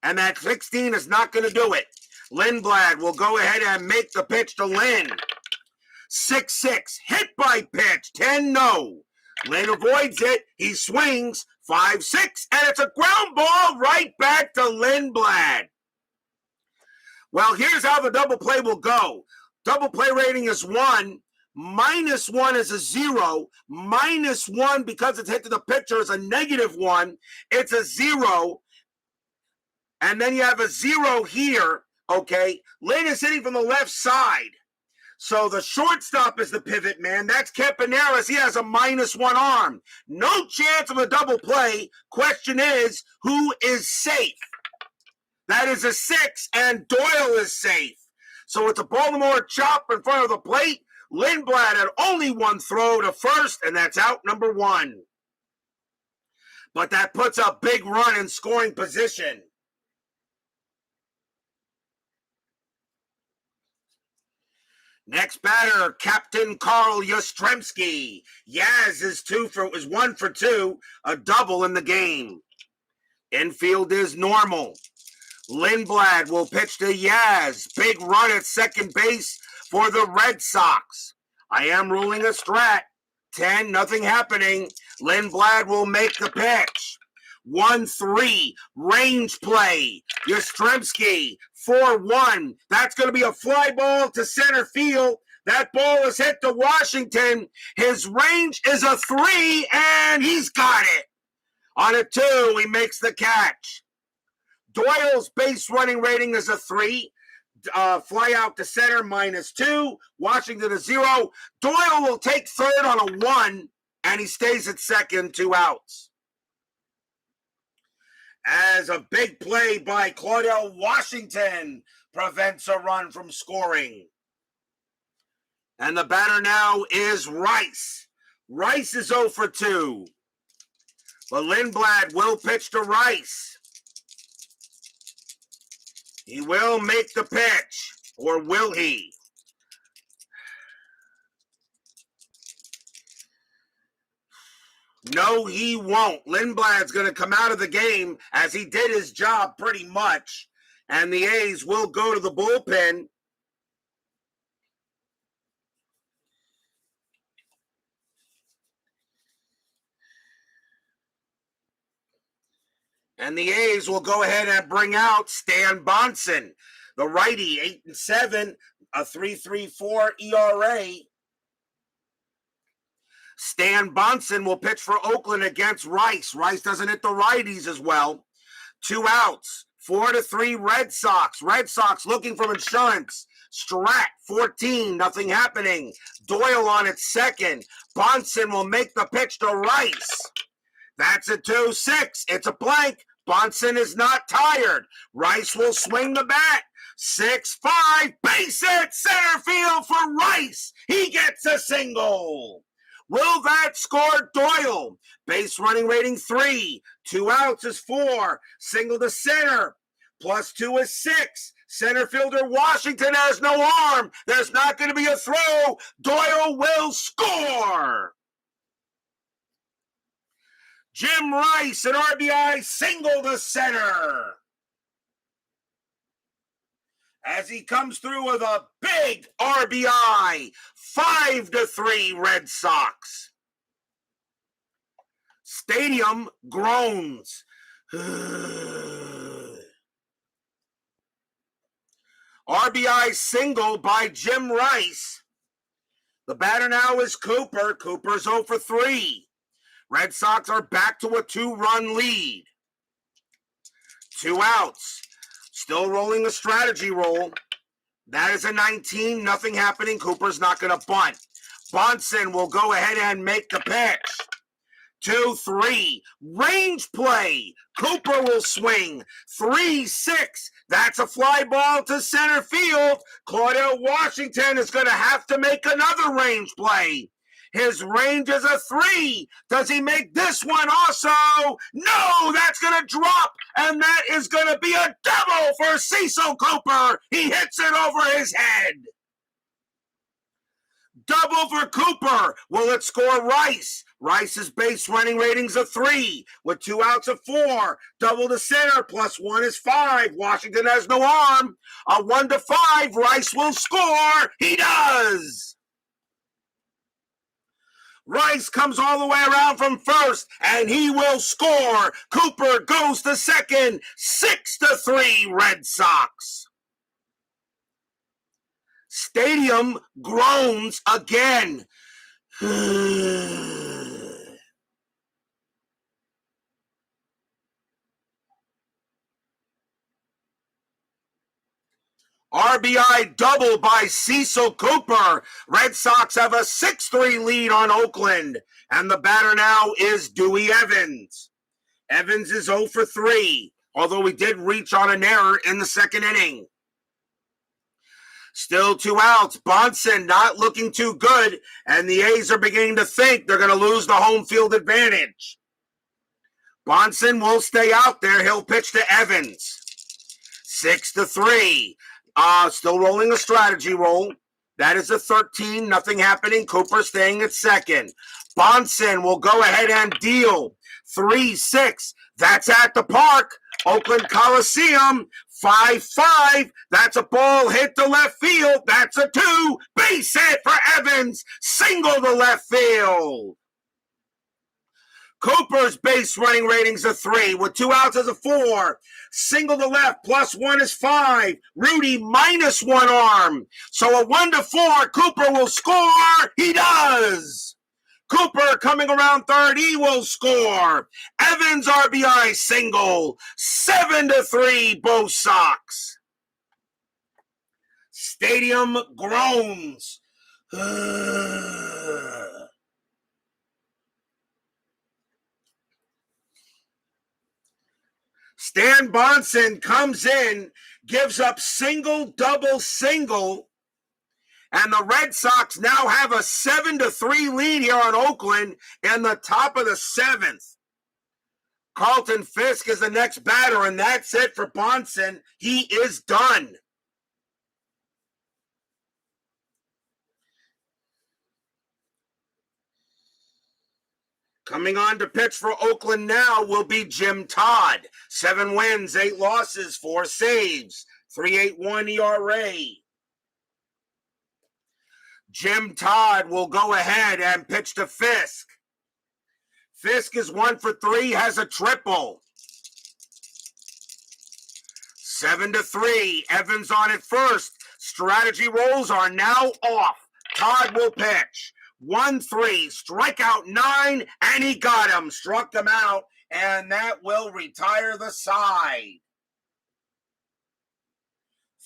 Speaker 1: And that 16 is not going to do it. Lindblad will go ahead and make the pitch to Lynn. 6-6, hit by pitch, 10-0. Lynn avoids it. He swings. 5-6. And it's a ground ball right back to Lindblad. Well, here's how the double play will go. Double play rating is 1. -1 is a 0. -1, because it's hit to the pitcher, is a -1. It's a 0. And then you have a 0 here, okay? Lynn is hitting from the left side. So the shortstop is the pivot man. That's Campaneris. He has a -1 arm. No chance of a double play. Question is, who is safe? That is a 6, and Doyle is safe. So it's a Baltimore chop in front of the plate. Lindblad had only one throw to first, and that's out number 1. But that puts a big run in scoring position. Next batter, Captain Carl Yastrzemski. Yaz is 1 for 2, a double in the game. Infield is normal. Lindblad will pitch to Yaz. Big run at second base for the Red Sox. I am ruling a strat. 10, nothing happening. Lindblad will make the pitch. 1-3, range play. Yastrzemski, 4-1. That's going to be a fly ball to center field. That ball is hit to Washington. His range is a 3, and he's got it. On a 2, he makes the catch. Doyle's base running rating is a 3. Fly out to center, -2. Washington a 0. Doyle will take third on a 1, and he stays at second, 2 outs. As a big play by Claudel Washington prevents a run from scoring. And the batter now is Rice. Rice is 0 for 2. But Lindblad will pitch to Rice. He will make the pitch, or will he? No, he won't. Lindblad's going to come out of the game as he did his job pretty much, and the A's will go to the bullpen. And the A's will go ahead and bring out Stan Bonson, the righty, 8-7, a 3.34 ERA. Stan Bonson will pitch for Oakland against Rice. Rice doesn't hit the righties as well. 2 outs, 4-3 Red Sox. Red Sox looking for insurance. Strat, 14, nothing happening. Doyle on its second. Bonson will make the pitch to Rice. That's a 2-6. It's a blank. Bonson is not tired. Rice will swing the bat. 6-5, base hit, center field for Rice. He gets a single. Will that score Doyle? Base running rating 3. 2 outs is 4. Single to center. +2 is 6. Center fielder Washington has no arm. There's not going to be a throw. Doyle will score. Jim Rice, an RBI single to center. As he comes through with a big RBI, 5-3 Red Sox. Stadium groans. RBI single by Jim Rice. The batter now is Cooper. Cooper's 0 for 3. Red Sox are back to a 2-run lead. 2 outs. Still rolling a strategy roll. That is a 19, nothing happening. Cooper's not going to bunt. Bonson will go ahead and make the pitch. 2-3, range play. Cooper will swing. 3-6, that's a fly ball to center field. Claudel Washington is going to have to make another range play. His range is a 3. Does he make this one also? No, that's going to drop, and that is going to be a double for Cecil Cooper. He hits it over his head. Double for Cooper. Will it score Rice? Rice's base running rating's a 3 with 2 outs of 4. Double to center, +1 is 5. Washington has no arm. A 1-5. Rice will score. He does. Rice comes all the way around from first, and he will score. Cooper goes to second. 6-3 Red Sox. Stadium groans again. RBI double by Cecil Cooper. Red Sox have a 6-3 lead on Oakland. And the batter now is Dewey Evans. Evans is 0 for 3, although he did reach on an error in the second inning. Still 2 outs. Bonson not looking too good, and the A's are beginning to think they're going to lose the home field advantage. Bonson will stay out there. He'll pitch to Evans. 6-3. Still rolling a strategy roll. That is a 13. Nothing happening. Cooper staying at second. Bonson will go ahead and deal. 3-6. That's at the park. Oakland Coliseum. 5-5. That's a ball hit to left field. That's a 2. Base hit for Evans. Single to left field. Cooper's base running rating's a 3 with 2 outs as a 4. Single to left plus 1 is 5. Rudy minus 1 arm. So a 1-4. Cooper will score. He does. Cooper coming around third. He will score. Evans RBI single. 7-3 both Sox. Stadium groans. Stan Bonson comes in, gives up single, double, single, and the Red Sox now have a 7-3 lead here on Oakland in the top of the 7th. Carlton Fisk is the next batter, and that's it for Bonson. He is done. Coming on to pitch for Oakland now will be Jim Todd. 7 wins, 8 losses, 4 saves, 3.81 ERA. Jim Todd will go ahead and pitch to Fisk. Fisk is 1 for 3, has a triple. 7-3. Evans on at first. Strategy rolls are now off. Todd will pitch. 1-3, strikeout 9, and he got him. Struck him out, and that will retire the side.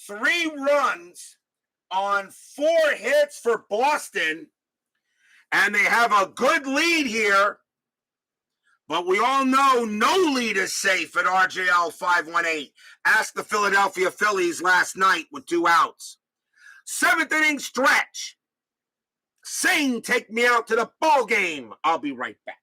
Speaker 1: 3 runs on 4 hits for Boston, and they have a good lead here. But we all know no lead is safe at RJL 518. Ask the Philadelphia Phillies last night with 2 outs. 7th inning stretch. Sing, take me out to the ball game. I'll be right back.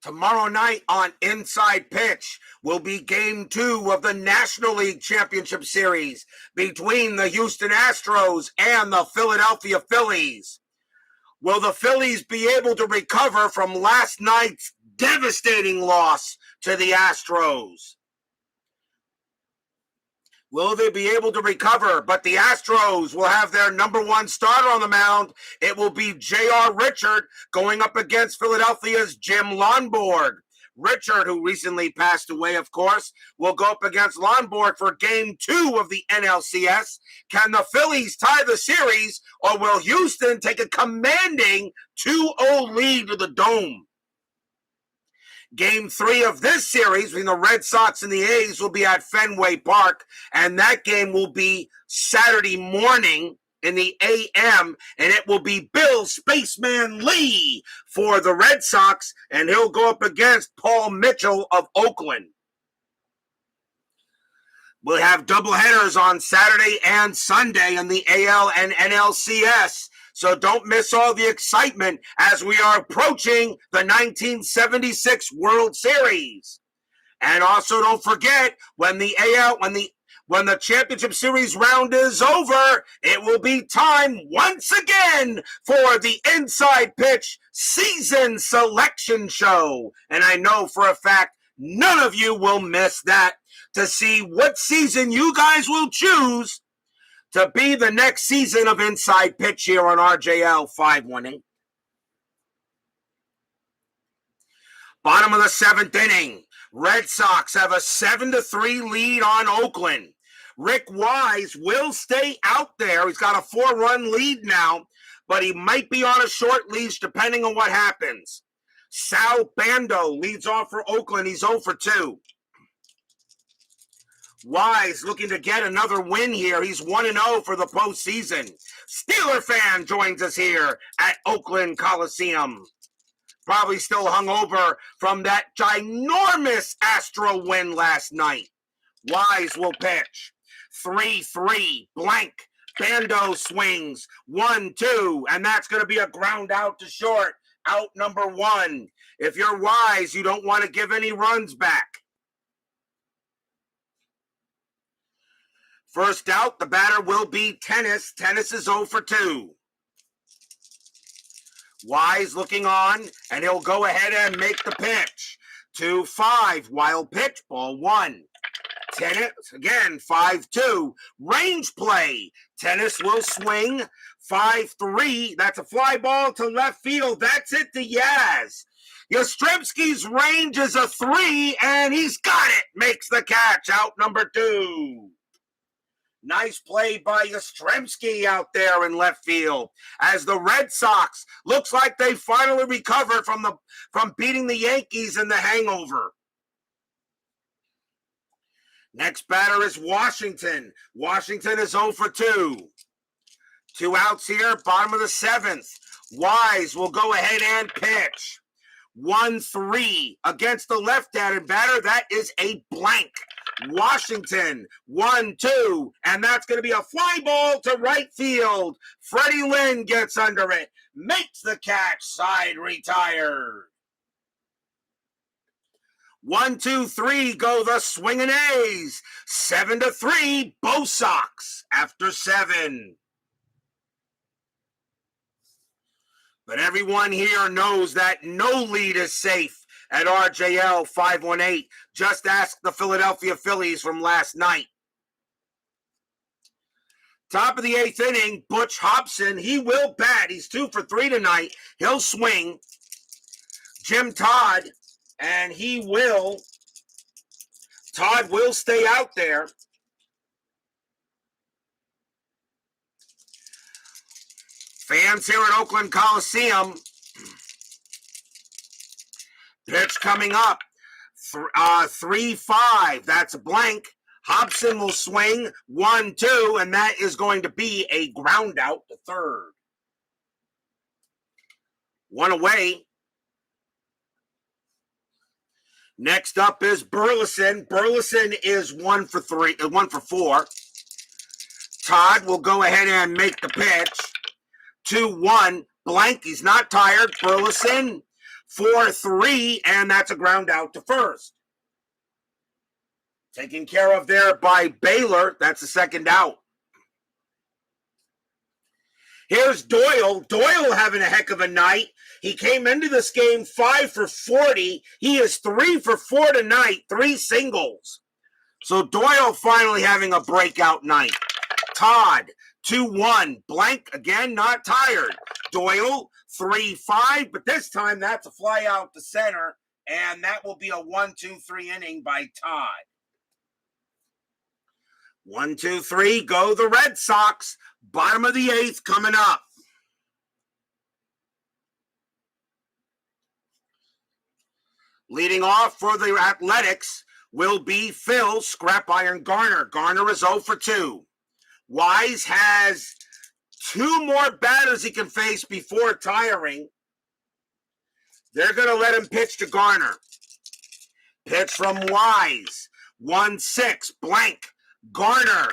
Speaker 1: Tomorrow night on Inside Pitch will be Game 2 of the National League Championship Series between the Houston Astros and the Philadelphia Phillies. Will the Phillies be able to recover from last night's devastating loss to the Astros? Will they be able to recover? But the Astros will have their number 1 starter on the mound. It will be J.R. Richard going up against Philadelphia's Jim Lonborg. Richard, who recently passed away, of course, will go up against Lonborg for Game 2 of the NLCS. Can the Phillies tie the series, or will Houston take a commanding 2-0 lead to the Dome? Game 3 of this series between the Red Sox and the A's will be at Fenway Park, and that game will be Saturday morning in the AM, and it will be Bill Spaceman Lee for the Red Sox, and he'll go up against Paul Mitchell of Oakland. We'll have doubleheaders on Saturday and Sunday in the AL and NLCS, so don't miss all the excitement as we are approaching the 1976 World Series. And also don't forget, when the championship series round is over, it will be time once again for the Inside Pitch season selection show. And I know for a fact none of you will miss that, to see what season you guys will choose to be the next season of Inside Pitch here on RJL 518. Bottom of the 7th inning. Red Sox have a 7-3 lead on Oakland. Rick Wise will stay out there. He's got a 4-run lead now, but he might be on a short leash depending on what happens. Sal Bando leads off for Oakland. He's 0 for 2. Wise looking to get another win here. He's 1-0 for the postseason. Steeler fan joins us here at Oakland Coliseum. Probably still hungover from that ginormous Astro win last night. Wise will pitch. 3-3, blank. Bando swings. 1-2, and that's going to be a ground out to short. Out number 1. If you're Wise, you don't want to give any runs back. First out, the batter will be Tennis. Tennis is 0 for 2. Wise looking on, and he'll go ahead and make the pitch. 2-5, wild pitch, ball 1. Tennis, again, 5-2. Range play. Tennis will swing. 5-3. That's a fly ball to left field. That's it to Yaz. Yastrzemski's range is a 3, and he's got it. Makes the catch. Out number 2. Nice play by Yastrzemski out there in left field, as the Red Sox looks like they finally recovered from beating the Yankees in the hangover. Next batter is Washington. Washington is 0 for 2. 2 outs here, bottom of the 7th. Wise will go ahead and pitch. 1-3 against the left-handed batter. That is a blank. Washington, 1-2, and that's going to be a fly ball to right field. Freddie Lynn gets under it, makes the catch, side retired. 1-2-3 go the swinging A's. 7-3, Bo Sox after 7. But everyone here knows that no lead is safe at RJL 518. Just ask the Philadelphia Phillies from last night. Top of the 8th inning, Butch Hobson, he will bat. He's 2 for 3 tonight. He'll swing. Jim Todd, and Todd will stay out there. Fans here at Oakland Coliseum. Pitch coming up. 3-5. That's a blank. Hobson will swing. 1-2, and that is going to be a ground out to third. 1 away. Next up is Burleson. Burleson is 1 for 4. Todd will go ahead and make the pitch. 2-1. Blank. He's not tired. Burleson. 4-3, and that's a ground out to first. Taken care of there by Baylor. That's the second out. Here's Doyle. Doyle having a heck of a night. He came into this game 5 for 40. He is 3 for 4 tonight, 3 singles. So Doyle finally having a breakout night. Todd, 2-1. Blank, again, not tired. Doyle, 3-5, but this time that's a fly out to center, and that will be a 1-2-3 inning by Todd. 1-2-3, go the Red Sox. Bottom of the eighth coming up. Leading off for the Athletics will be Phil Scrap Iron Garner. Garner is 0 for 2. Wise has 2 more batters he can face before tiring. They're going to let him pitch to Garner. Pitch from Wise. 1-6, blank. Garner.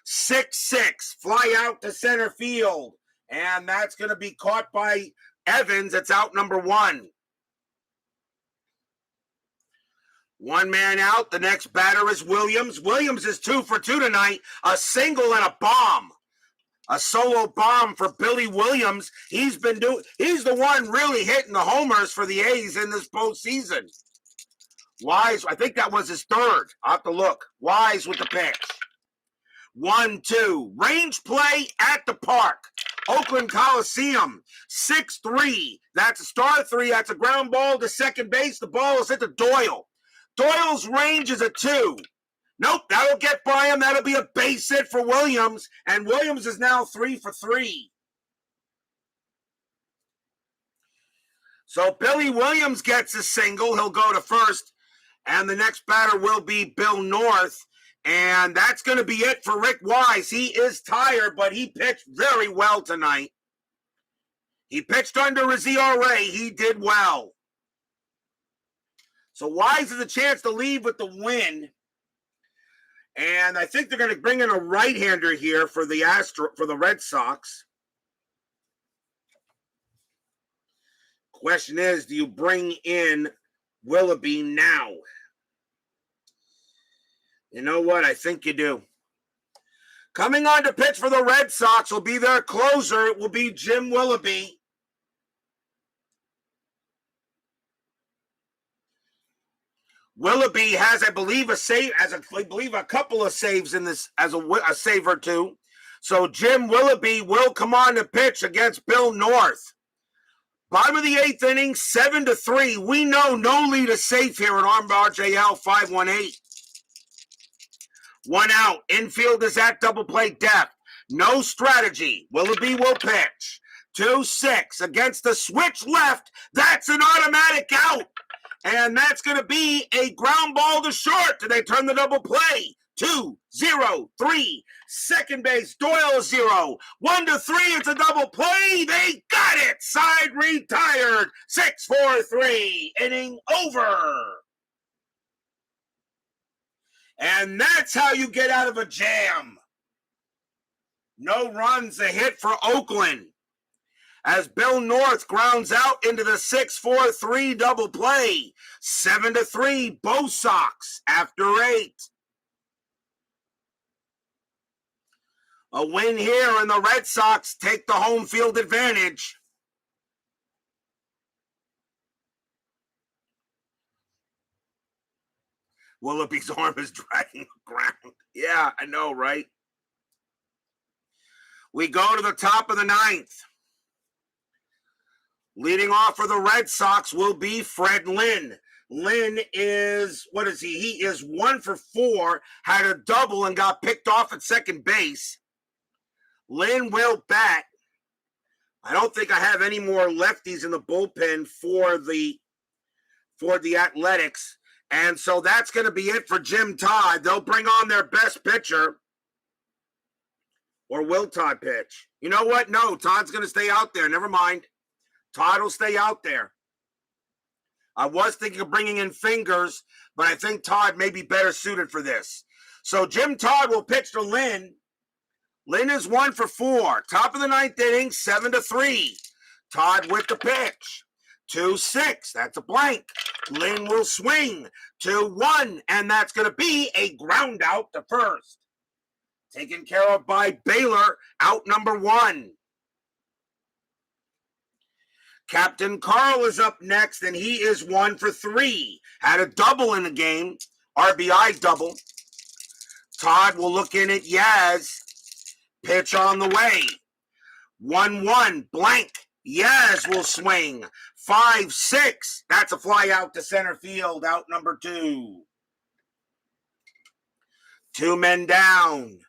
Speaker 1: 6-6, fly out to center field. And that's going to be caught by Evans. It's out number 1. 1 man out. The next batter is Williams. Williams is 2 for 2 tonight. A single and a bomb. A solo bomb for Billy Williams. He's the one really hitting the homers for the A's in this postseason. Wise, I think that was his 3rd. I'll have to look. Wise with the pitch. 1-2. Range play at the park. Oakland Coliseum. 6-3. That's a star 3. That's a ground ball to second base. The ball is hit to Doyle. Doyle's range is a 2. Nope, that'll get by him. That'll be a base hit for Williams. And Williams is now 3 for 3. So Billy Williams gets a single. He'll go to first. And the next batter will be Bill North. And that's going to be it for Rick Wise. He is tired, but he pitched very well tonight. He pitched under his ERA. He did well. So Wise has a chance to leave with the win. And I think they're going to bring in a right-hander here for the Red Sox. Question is, do you bring in Willoughby now? You know what? I think you do. Coming on to pitch for the Red Sox will be their closer. It will be Jim Willoughby. Willoughby has, I believe, a couple of saves in this, as a save or 2. So Jim Willoughby will come on to pitch against Bill North. Bottom of the 8th inning, 7-3. We know no lead is safe here at Armbar JL 518. 1 out. Infield is at double play depth. No strategy. Willoughby will pitch. 2-6 against the switch left. That's an automatic out. And that's going to be a ground ball to short. Do they turn the double play? 2-0-3. Second base, Doyle 0. 1-3, it's a double play. They got it. Side retired. 6-4-3. Inning over. And that's how you get out of a jam. No runs, a hit for Oakland. As Bill North grounds out into the 6-4-3 double play. 7-3, Bo Sox after 8. A win here, and the Red Sox take the home field advantage. Willoughby's arm is dragging the ground. Yeah, I know, right? We go to the top of the 9th. Leading off for the Red Sox will be Fred Lynn. Lynn is, what is he? He is 1 for 4, had a double and got picked off at second base. Lynn will bat. I don't think I have any more lefties in the bullpen for the Athletics. And so that's going to be it for Jim Todd. They'll bring on their best pitcher. Or will Todd pitch? You know what? No, Todd's going to stay out there. Never mind. Todd will stay out there. I was thinking of bringing in Fingers, but I think Todd may be better suited for this. So Jim Todd will pitch to Lynn. Lynn is 1 for 4. Top of the 9th inning, 7-3. Todd with the pitch. 2-6. That's a blank. Lynn will swing. 2-1. And that's going to be a ground out to first. Taken care of by Baylor. Out number 1. Captain Carl is up next, and he is 1 for 3. Had a double in the game. RBI double. Todd will look in at Yaz. Pitch on the way. 1-1. Blank. Yes will swing. 5-6. That's a fly out to center field, out number 2. 2 men down.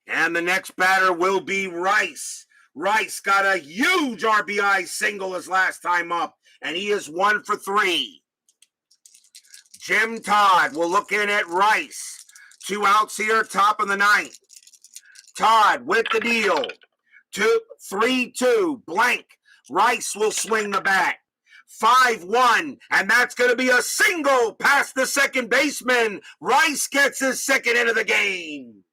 Speaker 1: And the next batter will be Rice. Rice got a huge RBI single his last time up, and he is 1 for 3. Jim Todd will look in at Rice. 2 outs here, top of the 9th. Todd with the deal. 3-2, blank. Rice will swing the bat. 5-1, and that's going to be a single past the second baseman. Rice gets his second hit of the game.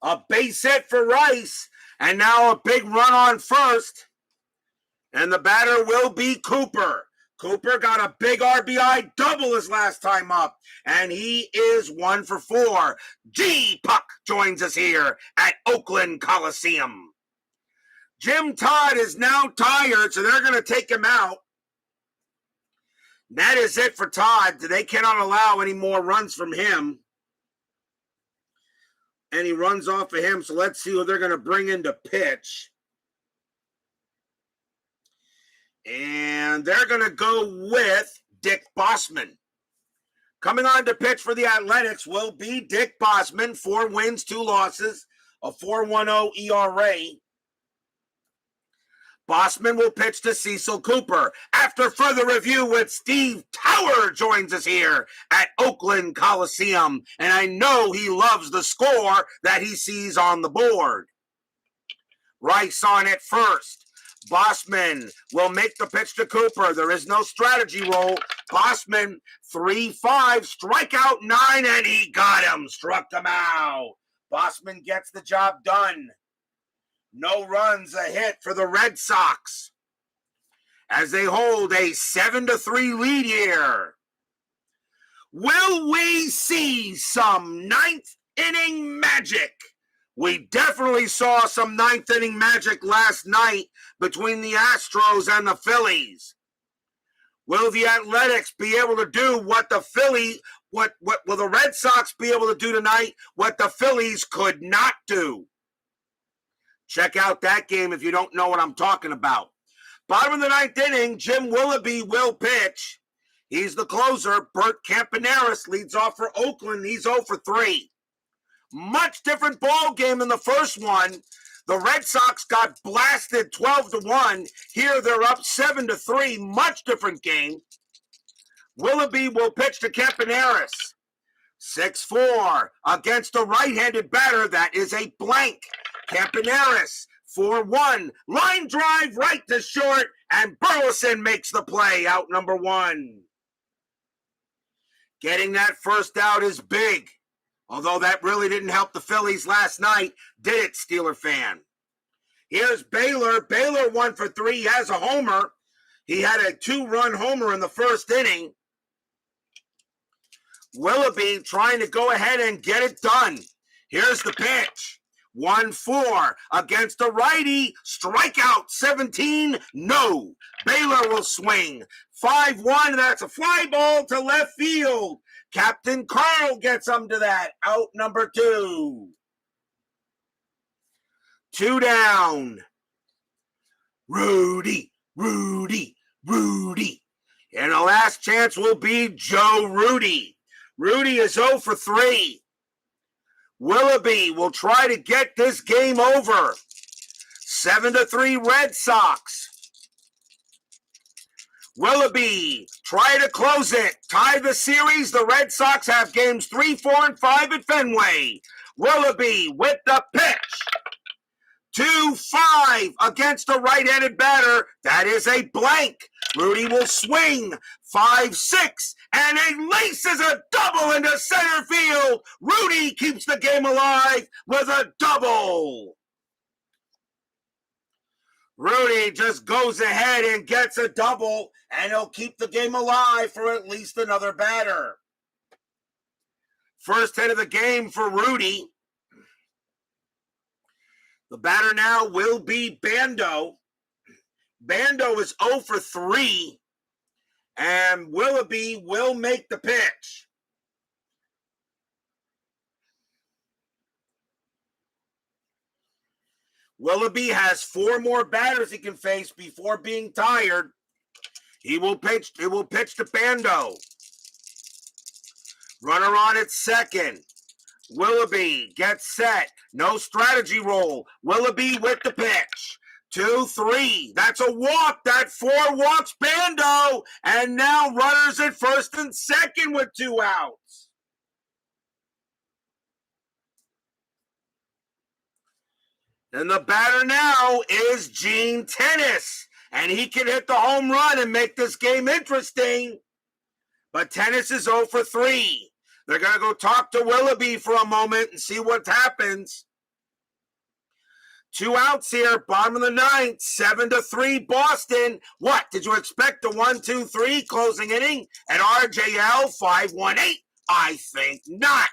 Speaker 1: A base hit for Rice, and now a big run on first. And the batter will be Cooper. Cooper got a big RBI double his last time up, and he is 1 for 4. G-Puck joins us here at Oakland Coliseum. Jim Todd is now tired, so they're going to take him out. That is it for Todd. They cannot allow any more runs from him. And he runs off of him, so let's see who they're going to bring in to pitch. And they're going to go with Dick Bossman. Coming on to pitch for the Athletics will be Dick Bossman. 4 wins, 2 losses, a 4.10 ERA. Bossman will pitch to Cecil Cooper. After further review with Steve Tower joins us here at Oakland Coliseum. And I know he loves the score that he sees on the board. Rice on at first. Bossman will make the pitch to Cooper. There is no strategy roll. Bossman, 3-5, strikeout 9, and he got him. Struck him out. Bossman gets the job done. No runs, a hit for the Red Sox as they hold a 7-3 lead here. Will we see some 9th inning magic? We definitely saw some 9th inning magic last night between the Astros and the Phillies. Will the Athletics be able to do what will the Red Sox be able to do tonight, what the Phillies could not do? Check out that game if you don't know what I'm talking about. Bottom of the 9th inning, Jim Willoughby will pitch. He's the closer. Bert Campaneris leads off for Oakland. He's 0 for 3. Much different ball game than the first one. The Red Sox got blasted 12-1. Here they're up 7-3. Much different game. Willoughby will pitch to Campaneris. 6-4 against a right-handed batter. That is a blank. Campaneris, 4-1. Line drive right to short, and Burleson makes the play, out number 1. Getting that first out is big. Although that really didn't help the Phillies last night, did it, Steeler fan? Here's Baylor. Baylor 1 for 3. He has a homer. He had a 2-run homer in the first inning. Willoughby trying to go ahead and get it done. Here's the pitch. 1-4 against a righty. Strikeout 17. No. Baylor will swing. 5-1. That's a fly ball to left field. Captain Carl gets him to that. Out number 2. 2 down. Rudy. And the last chance will be Joe Rudy. Rudy is 0 for 3. Willoughby will try to get this game over. 7-3 Red Sox. Willoughby try to close it. Tie the series. The Red Sox have games 3, 4, and 5 at Fenway. Willoughby with the pitch. 2-5 against a right-handed batter. That is a blank. Rudy will swing. 5-6. And he laces a double into center field. Rudy keeps the game alive with a double. Rudy just goes ahead and gets a double, and he'll keep the game alive for at least another batter. First hit of the game for Rudy. The batter now will be Bando. Bando is 0 for 3. And Willoughby will make the pitch. Willoughby has 4 more batters he can face before being tired. He will pitch to Bando. Runner on at second. Willoughby gets set. No strategy roll. Willoughby with the pitch. 2-3. That's a walk. That 4 walks Bando. And now runners at first and second with 2 outs. And the batter now is Gene Tennis. And he can hit the home run and make this game interesting. But Tennis is 0 for 3. They're going to go talk to Willoughby for a moment and see what happens. 2 outs here, bottom of the 9th, 7-3 Boston. What, did you expect the 1-2-3 closing inning at RJL 518? I think not.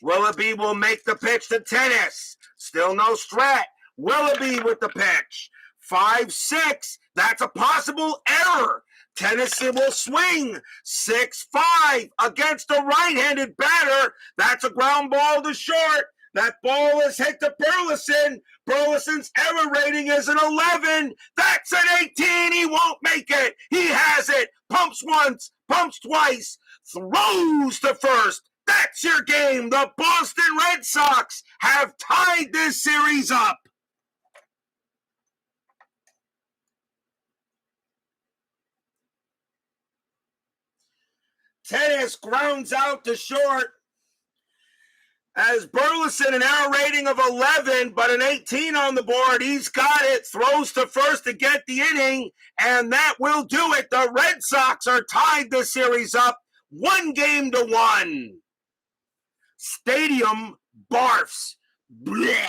Speaker 1: Willoughby will make the pitch to Tennis. Still no strat. Willoughby with the pitch. 5-6. That's a possible error. Tennessee will swing 6-5 against a right-handed batter. That's a ground ball to short. That ball is hit to Burleson. Burleson's error rating is an 11. That's an 18. He won't make it. He has it. Pumps once, pumps twice, throws to first. That's your game. The Boston Red Sox have tied this series up. Tennis grounds out to short as Burleson, an error rating of 11, but an 18 on the board. He's got it, throws to first to get the inning, and that will do it. The Red Sox are tied this series up 1-1. Stadium barfs. Blech.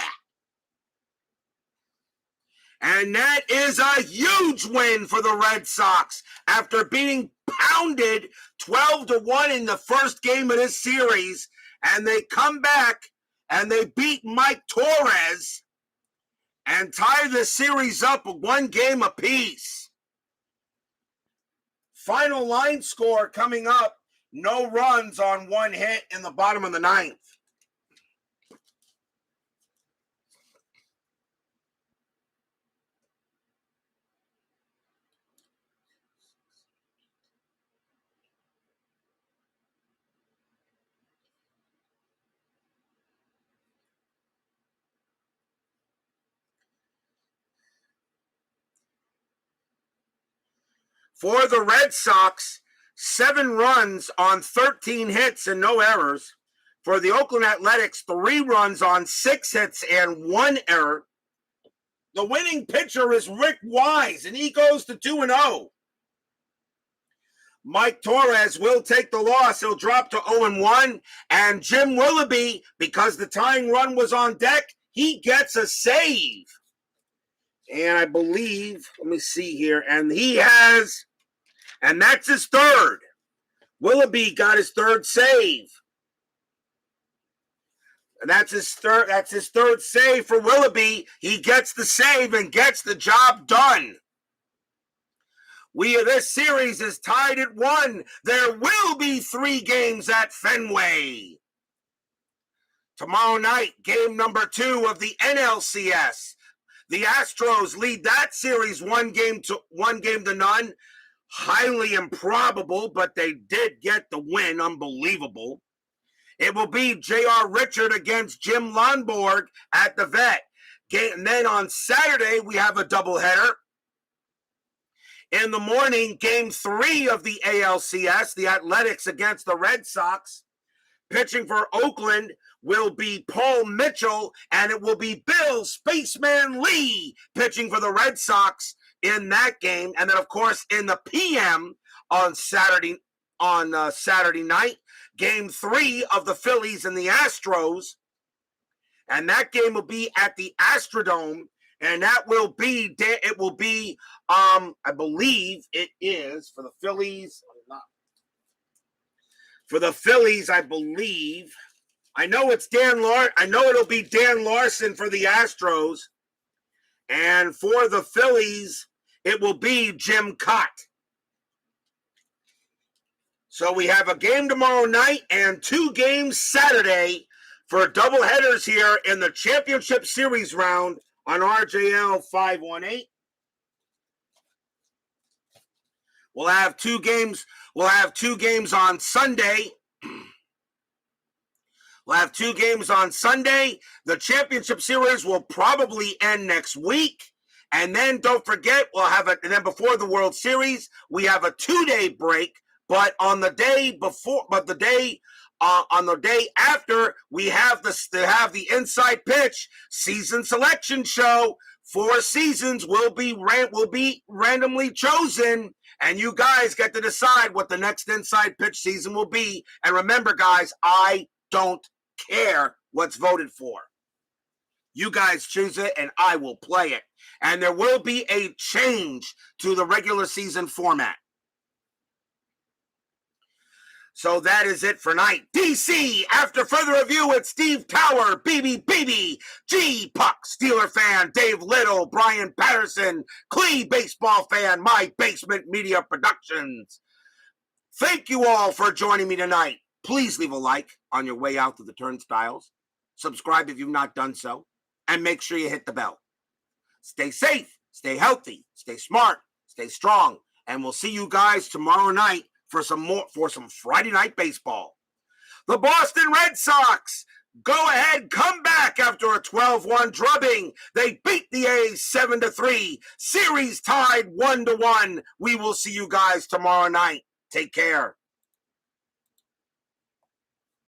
Speaker 1: And that is a huge win for the Red Sox after being pounded 12-1 in the first game of this series. And they come back and they beat Mike Torrez and tie the series up with 1 game apiece. Final line score coming up. No runs on 1 hit in the bottom of the 9th. For the Red Sox, 7 runs on 13 hits and no errors. For the Oakland Athletics, 3 runs on 6 hits and 1 error. The winning pitcher is Rick Wise, and he goes to 2-0. Mike Torrez will take the loss. He'll drop to 0-1. And Jim Willoughby, because the tying run was on deck, he gets a save. And I believe, let me see here, and that's his 3rd. Willoughby got his 3rd save. And that's his third save for Willoughby. He gets the save and gets the job done. This series is tied at 1. There will be 3 games at Fenway. Tomorrow night, game number 2 of the NLCS. The Astros lead that series 1 game to none. Highly improbable, but they did get the win. Unbelievable. It will be J.R. Richard against Jim Lonborg at the Vet. And then on Saturday, we have a doubleheader. In the morning, game 3 of the ALCS, the Athletics against the Red Sox. Pitching for Oakland will be Paul Mitchell, and it will be Bill Spaceman Lee pitching for the Red Sox in that game. And then, of course, in the PM on Saturday night, game 3 of the Phillies and the Astros. And that game will be at the Astrodome. And that will be, I believe it is for the Phillies. For the Phillies, I believe. I know it's I know it'll be Dan Larson for the Astros. And for the Phillies, it will be Jim Cott. So we have a game tomorrow night and 2 games Saturday for double headers here in the championship series round on RJL 518. We'll have two games. We'll have two games on Sunday. We'll have two games on Sunday. The championship series will probably end next week. And then don't forget, we'll have it. And then before the World Series, we have a 2-day break. But on the day before, on the day after, we have the Inside Pitch season selection show. 4 seasons will be randomly chosen, and you guys get to decide what the next Inside Pitch season will be. And remember, guys, I don't care what's voted for. You guys choose it, and I will play it. And there will be a change to the regular season format. So that is it for night. DC, after further review, it's Steve Tower, BB, G Puck, Steeler fan, Dave Little, Brian Patterson, Clee baseball fan, My Basement Media Productions. Thank you all for joining me tonight. Please leave a like on your way out to the turnstiles. Subscribe if you've not done so. And make sure you hit the bell. Stay safe, stay healthy, stay smart, stay strong. And we'll see you guys tomorrow night for some Friday night baseball. The Boston Red Sox, go ahead, come back after a 12-1 drubbing. They beat the A's 7-3. Series tied 1-1. We will see you guys tomorrow night. Take care.